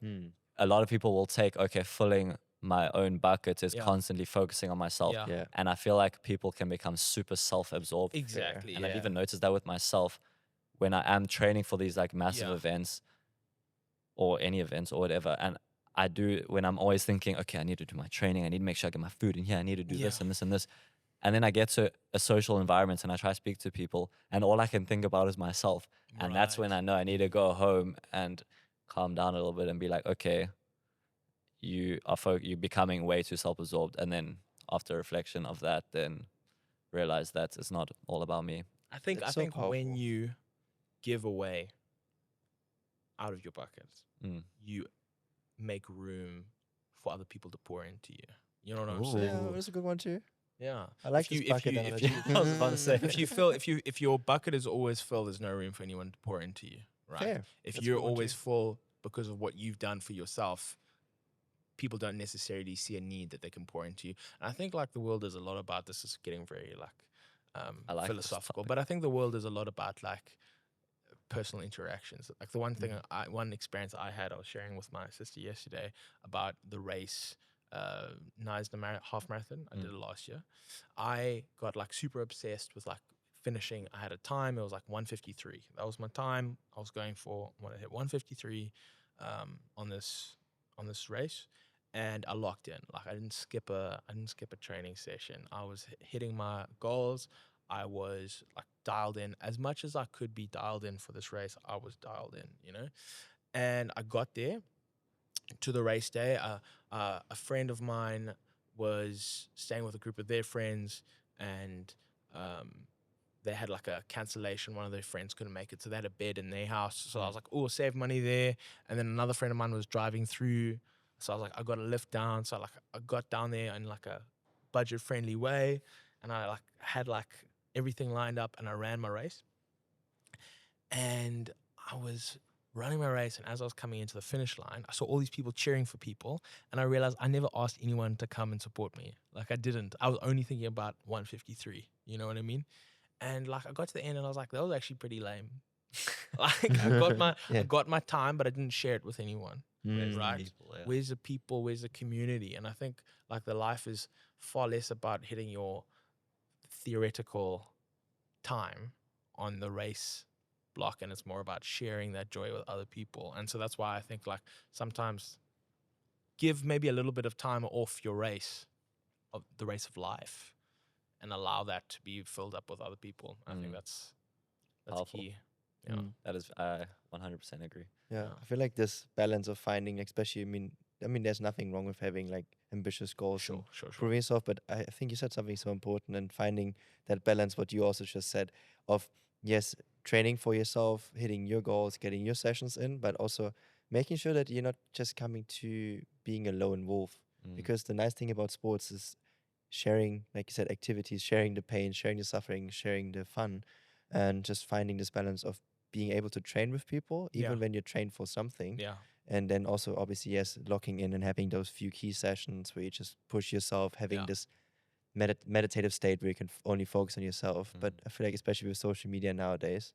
S2: a lot of people will take, okay, filling my own bucket is
S1: Yeah.
S2: constantly focusing on myself.
S1: Yeah.
S3: Yeah.
S2: And I feel like people can become super self-absorbed.
S1: Exactly.
S2: And
S1: yeah.
S2: I've even noticed that with myself when I am training for these like massive
S1: Yeah.
S2: events or any events or whatever. And I do, when I'm always thinking, okay, I need to do my training, I need to make sure I get my food in here, I need to do this
S1: Yeah.
S2: and this and this. And then I get to a social environment and I try to speak to people, and all I can think about is myself. And that's when
S1: Right.
S2: I know I need to go home and calm down a little bit and be like, okay, you're becoming way too self-absorbed. And then after reflection of that, then realize that it's not all about me.
S1: I think
S3: It's so
S1: when
S3: powerful.
S1: you give away out of your bucket,
S2: Mm.
S1: you make room for other people to pour into you. You know what I'm
S2: Ooh.
S1: saying?
S3: Yeah, that's a good one too.
S1: Yeah.
S3: I like
S1: If you-
S3: this
S1: if
S3: bucket
S1: you- if you-
S3: analogy.
S2: I was about to say.
S1: if your bucket is always full, there's no room for anyone to pour into you, right?
S3: Fair.
S1: If
S3: That's a
S1: you're
S3: good one
S1: always
S3: too.
S1: full because of what you've done for yourself, people don't necessarily see a need that they can pour into you. And I think like the world is a lot about this. Is getting very like
S2: I like this
S1: philosophical,
S2: topic.
S1: but I think the world is a lot about like personal interactions. Like the one thing, one experience I had, I was sharing with my sister yesterday about the race, Neisner half marathon. I did it last year. I got like super obsessed with like finishing. I had a time. It was like 1:53. That was my time. I was going for when I hit 1:53 on this race, and I locked in. Like I didn't skip a training session. I was hitting my goals. I was like dialed in as much as I could be dialed in for this race. I was dialed in, you know, and I got there to the race day. A friend of mine was staying with a group of their friends, and they had like a cancellation. One of their friends couldn't make it, so they had a bed in their house. So I was like, oh, save money there. And then another friend of mine was driving through, so I was like, I got a lift down. So I got down there in like a budget friendly way, and I like had like everything lined up, and I ran my race. And I was running my race, and as I was coming into the finish line, I saw all these people cheering for people, and I realized I never asked anyone to come and support me. Like I didn't. I was only thinking about 1:53. You know what I mean? And like I got to the end, and I was like, that was actually pretty lame. Like I got my time, but I didn't share it with anyone. Right?
S2: People, yeah.
S1: Where's the people? Where's the community? And I think like the life is far less about hitting your theoretical time on the race block, and it's more about sharing that joy with other people. And so that's why I think like sometimes give maybe a little bit of time off your race, of the race of life, and allow that to be filled up with other people. I think that's
S2: Powerful.
S1: key. Yeah.
S2: That is, I 100% agree.
S3: Yeah, I feel like this balance of finding, especially, I mean, there's nothing wrong with having like ambitious goals and
S1: Sure.
S3: proving yourself, but I think you said something so important, and finding that balance, what you also just said, of yes, training for yourself, hitting your goals, getting your sessions in, but also making sure that you're not just coming to being a lone wolf. Because the nice thing about sports is sharing, like you said, activities, sharing the pain, sharing the suffering, sharing the fun, and just finding this balance of being able to train with people, even
S1: Yeah.
S3: when you're trained for something.
S1: Yeah.
S3: And then also, obviously, yes, locking in and having those few key sessions where you just push yourself, having
S1: Yeah.
S3: this meditative state where you can only focus on yourself. But I feel like, especially with social media nowadays,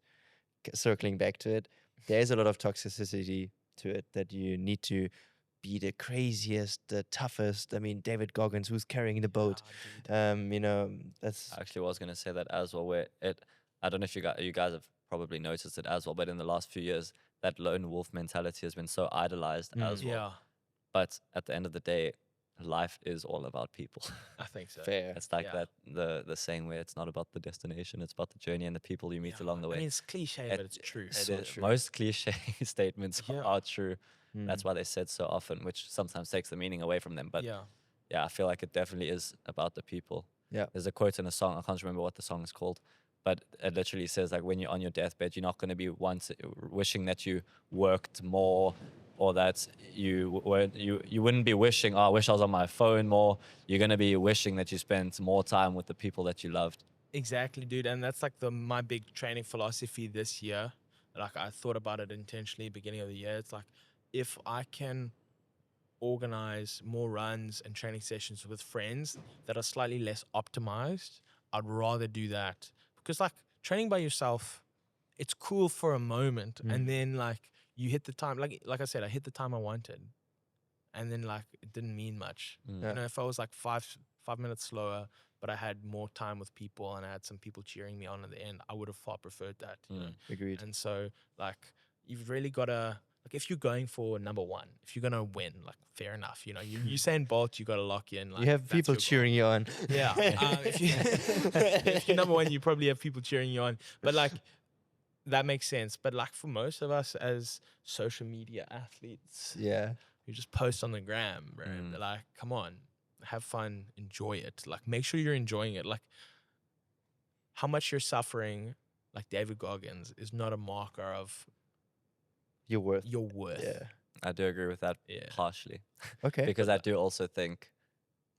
S3: circling back to it, there is a lot of toxicity to it that you need to be the craziest, the toughest. I mean, David Goggins, who's carrying the boat. You know, that's
S2: I actually was going to say that as well. Where I don't know if you guys have probably noticed it as well, but in the last few years, that lone wolf mentality has been so idolized as well.
S1: Yeah.
S2: But at the end of the day, life is all about people.
S1: I think so.
S3: fair.
S2: It's like
S1: Yeah.
S2: the same way. It's not about the destination; it's about the journey and the people you meet
S1: Yeah.
S2: along the way.
S1: I mean, it's cliche,
S2: It-
S1: but it's true.
S2: it
S3: So
S2: is-
S3: true.
S2: Most cliche statements
S1: Yeah.
S2: are true.
S3: Mm.
S2: That's why they said so often, which sometimes takes the meaning away from them. But
S1: yeah.
S2: I feel like it definitely is about the people.
S3: Yeah.
S2: There's a quote in a song, I can't remember what the song is called, but it literally says like when you're on your deathbed, you're not going to be wishing that you worked more, or that you wouldn't be wishing, oh, I wish I was on my phone more. You're going to be wishing that you spent more time with the people that you loved.
S1: Exactly, dude. And that's like my big training philosophy this year. Like I thought about it intentionally beginning of the year. It's like if I can organize more runs and training sessions with friends that are slightly less optimized, I'd rather do that. Because like training by yourself, it's cool for a moment, and then like you hit the time, like I said, I hit the time I wanted, and then like it didn't mean much.
S2: Mm.
S3: Yeah.
S1: You know, if I was like 5 minutes slower, but I had more time with people and I had some people cheering me on at the end, I would have far preferred that. You know?
S3: Agreed.
S1: And so like you've really got to, like if you're going for number one, if you're gonna win, like fair enough. You know, you Usain Bolt, you got to lock in. Like
S3: You have
S1: that's
S3: people
S1: your goal.
S3: cheering you on.
S1: Yeah. If you're number one, you probably have people cheering you on. But like that makes sense. But like for most of us as social media athletes,
S3: Yeah.
S1: you just post on the gram, bro. Like, come on, have fun, enjoy it. Like, make sure you're enjoying it. Like, how much you're suffering, like David Goggins, is not a marker of
S3: Your worth.
S1: your worth.
S3: Yeah.
S2: I do agree with that
S1: Yeah.
S2: partially.
S3: Okay.
S2: Because I do also think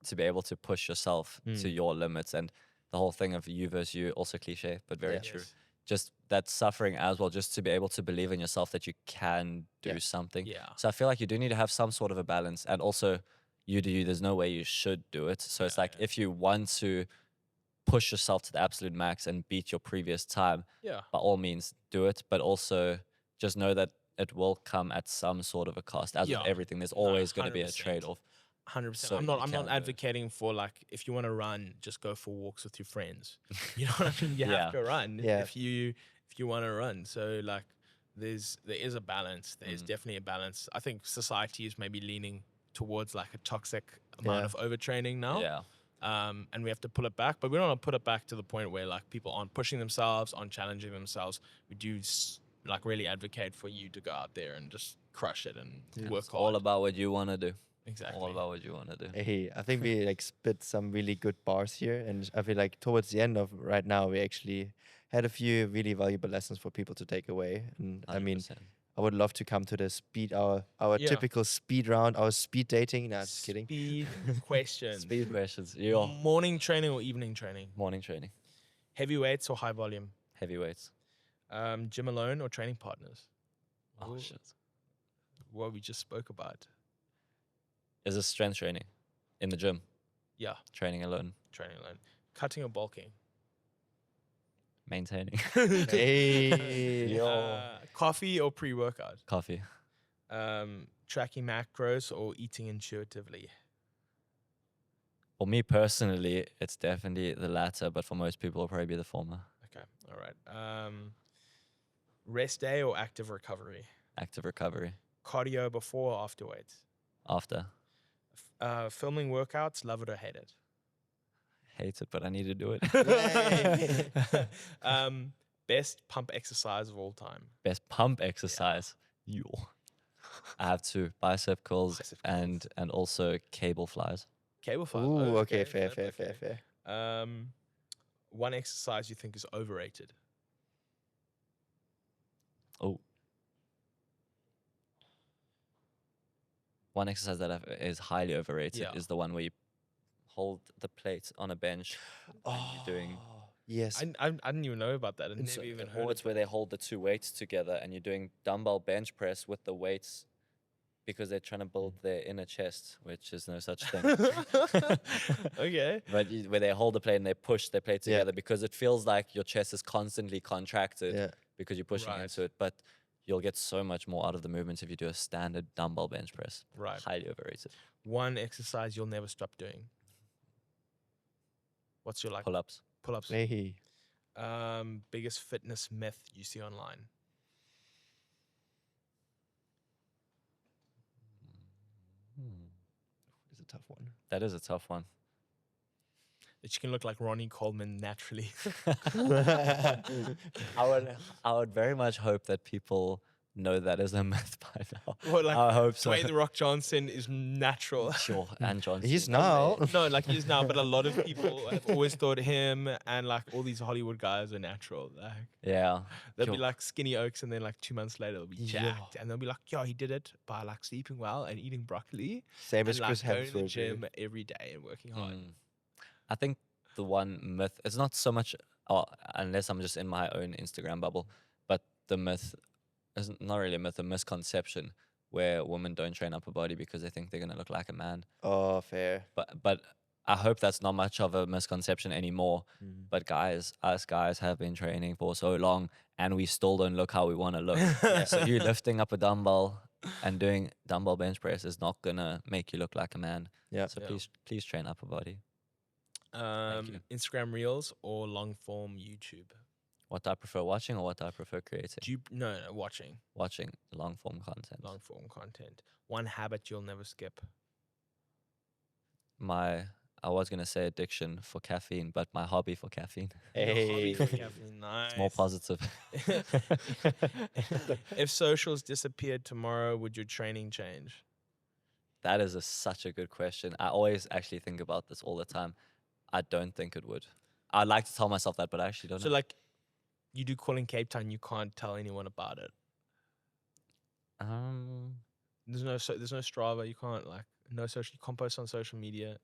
S2: to be able to push yourself to your limits, and the whole thing of you versus you, also cliche, but very
S3: Yeah.
S2: true.
S1: Yes.
S2: Just that suffering as well, just to be able to believe in yourself that you can do
S3: Yeah.
S2: something.
S1: Yeah.
S2: So I feel like you do need to have some sort of a balance, and also you do you. There's no way you should do it. So it's like if you want to push yourself to the absolute max and beat your previous time,
S1: Yeah.
S2: by all means do it. But also just know that it will come at some sort of a cost. As
S1: Yeah.
S2: with everything, there's always going to be a
S1: 100%.
S2: trade-off.
S1: 100%.
S2: So
S1: I'm
S2: you
S1: not
S2: can't do it.
S1: advocating for like if you want to run, just go for walks with your friends. You know what I mean? You
S2: Yeah.
S1: have to run
S3: Yeah.
S1: if you want to run. So like there is a balance. There is definitely a balance. I think society is maybe leaning towards like a toxic amount
S3: Yeah.
S1: of overtraining now.
S2: Yeah.
S1: And we have to pull it back, but we don't want to put it back to the point where like people aren't pushing themselves, aren't challenging themselves. We do like really advocate for you to go out there and just crush it and work
S2: It's
S1: hard.
S2: all about what you want to do.
S1: Exactly.
S2: All about what you want to do.
S3: Hey, I think we like spit some really good bars here, and I feel like towards the end of right now, we actually had a few really valuable lessons for people to take away. And I mean,
S2: 100%.
S3: I would love to come to the our
S1: Yeah.
S3: typical speed round, our speed dating. Nah, just kidding.
S1: Speed question.
S2: Speed questions. Your
S1: Morning training or evening training?
S2: morning training.
S1: Heavy weights or high volume?
S2: Heavyweights.
S1: Gym alone or training partners?
S2: Oh,
S1: Ooh.
S2: shit.
S1: What we just spoke about.
S2: Is this strength training in the gym?
S1: Yeah,
S2: Training alone.
S1: training alone. Cutting or bulking?
S2: Maintaining.
S3: Hey.
S1: Coffee or pre-workout?
S2: Coffee.
S1: Tracking macros or eating intuitively?
S2: For me personally, it's definitely the latter, but for most people, it'll probably be the former.
S1: Okay, all right. Rest day or active recovery?
S2: Active recovery.
S1: Cardio before or after weights?
S2: After.
S1: Filming workouts, love it or hate it?
S2: Hate it, but I need to do it.
S1: Best pump exercise of all time?
S2: Best pump exercise. Yo. I have two bicep curls,
S1: Bicep
S2: and also cable flies.
S1: Cable fly.
S3: Ooh, okay, fair.
S1: One exercise you think is overrated?
S2: Oh. One exercise that is highly overrated
S1: Yeah.
S2: is the one where you hold the plate on a bench and you're doing.
S3: Yes.
S1: I didn't even know about that. I
S2: So-
S1: never even heard
S2: or
S1: of
S2: it's where they hold the two weights together and you're doing dumbbell bench press with the weights because they're trying to build their inner chest, which is no such thing.
S1: Okay.
S2: But where they hold the plate and they push their plate
S3: Yeah.
S2: together because it feels like your chest is constantly contracted
S3: Yeah.
S2: because you're pushing
S1: Right.
S2: into it. But you'll get so much more out of the movements if you do a standard dumbbell bench press.
S1: Right.
S2: Highly overrated.
S1: One exercise you'll never stop doing. What's your like
S2: Pull-ups.
S1: pull-ups?
S3: Hey.
S1: Biggest fitness myth you see online.
S3: It's a tough one.
S2: That is a tough one.
S1: That you can look like Ronnie Coleman naturally.
S2: I would very much hope that people know that is a myth by now.
S1: Or like
S2: I hope so.
S1: Dwayne The Rock Johnson is natural.
S2: Sure, and Johnson.
S3: He's now.
S1: No, like he is now, but a lot of people have always thought him and like all these Hollywood guys are natural. Like
S2: Yeah.
S1: they'll be
S2: sure.
S1: like skinny oaks, and then like 2 months later they'll be
S3: Yeah.
S1: jacked, and they'll be like, "Yo, he did it by like sleeping well and eating broccoli,
S3: Same
S1: and
S3: as
S1: like
S3: Chris
S1: going to the
S3: Hemsworth.
S1: gym every day and working hard."
S2: Mm. I think the one myth, it's not so much, unless I'm just in my own Instagram bubble, but the myth is not really a myth, a misconception where women don't train upper body because they think they're going to look like a man.
S3: Oh, fair.
S2: But I hope that's not much of a misconception anymore.
S3: Mm.
S2: But us guys have been training for so long and we still don't look how we want to look. So you lifting up a dumbbell and doing dumbbell bench press is not going to make you look like a man.
S3: Yeah.
S2: So
S1: Yeah.
S2: please train upper body. you.
S1: Instagram Reels or long form YouTube?
S2: What do I prefer watching or what do I prefer creating?
S1: Do you no watching
S2: Watching long form content.
S1: long form content? One habit you'll never skip.
S2: I was gonna say addiction for caffeine, but my hobby for caffeine.
S1: Your hobby
S3: Hey.
S1: for caffeine, nice.
S2: It's more positive.
S1: If socials disappeared tomorrow, would your training change?
S2: That is such a good question. I always actually think about this all the time. I don't think it would. I'd like to tell myself that, but I actually don't
S1: So
S2: know.
S1: like, you do call in Cape Town, you can't tell anyone about it. There's no Strava. You can't like no social. You can't post on social media.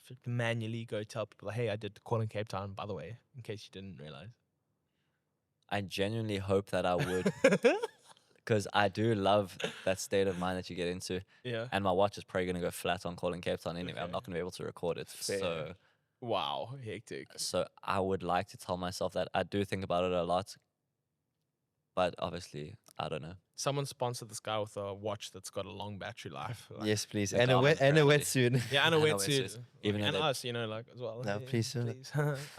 S1: Have to manually go tell people, hey, I did the call in Cape Town, by the way, in case you didn't realize.
S2: I genuinely hope that I would, because I do love that state of mind that you get into.
S1: Yeah.
S2: And my watch is probably gonna go flat on calling Cape Town anyway. I'm
S1: Okay.
S2: not gonna be able to record it.
S3: Fair.
S1: Wow, hectic.
S2: So I would like to tell myself that. I do think about it a lot, but obviously I don't know.
S1: Someone sponsored this guy with a watch that's got a long battery life. Like,
S3: Yes, please.
S2: The
S3: And a
S2: garment,
S3: wet
S2: apparently.
S3: wetsuit.
S1: Yeah, and a
S2: And a
S1: wetsuit.
S2: wetsuit. Even though
S1: and
S2: they-
S1: us, like as well.
S3: No,
S1: Yeah,
S3: please, sir.
S1: please.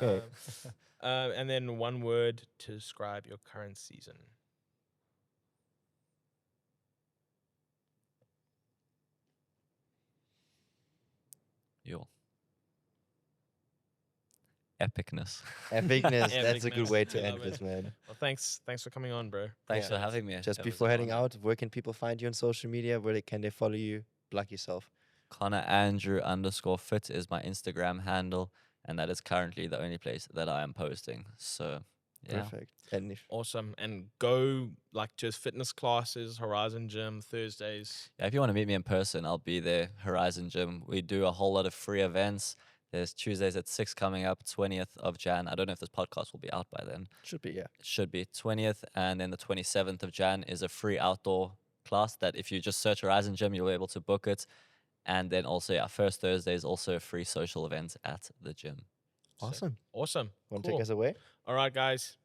S3: Okay.
S1: And then one word to describe your current season.
S2: Yo. Epicness.
S3: Epicness. That's a good
S1: Epicness.
S3: way to
S1: I
S3: end
S1: love it.
S3: this, man.
S1: Well, thanks for coming on, bro.
S2: Thanks
S3: Yeah.
S2: for having me.
S3: Just
S2: It was
S3: before
S2: an
S3: heading
S2: honor.
S3: out, where can people find you on social media? Can they follow you? Plug yourself.
S2: Connor Andrew _fit is my Instagram handle, and that is currently the only place that I am posting. So yeah.
S3: Perfect. And if
S1: Awesome. And go like to his fitness classes, Horizon Gym, Thursdays.
S2: Yeah, if you want to meet me in person, I'll be there. Horizon Gym. We do a whole lot of free events. There's Tuesdays at 6 coming up, 20th of Jan. I don't know if this podcast will be out by then.
S3: should be, yeah.
S2: It should be 20th, and then the 27th of Jan is a free outdoor class that if you just search Horizon Gym, you'll be able to book it. And then also, yeah, first Thursday is also a free social event at the gym.
S1: So,
S3: Awesome.
S1: awesome.
S3: Want to
S1: Cool.
S3: take us away?
S1: All right, guys.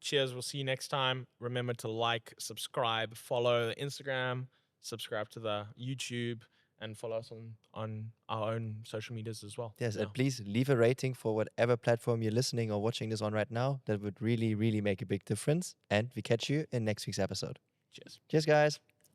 S1: Cheers. We'll see you next time. Remember to like, subscribe, follow the Instagram, subscribe to the YouTube, and follow us on our own social medias as well.
S3: Yes,
S1: Yeah.
S3: and please leave a rating for whatever platform you're listening or watching this on right now. That would really, really make a big difference. And we catch you in next week's episode.
S1: Cheers.
S3: Cheers, guys.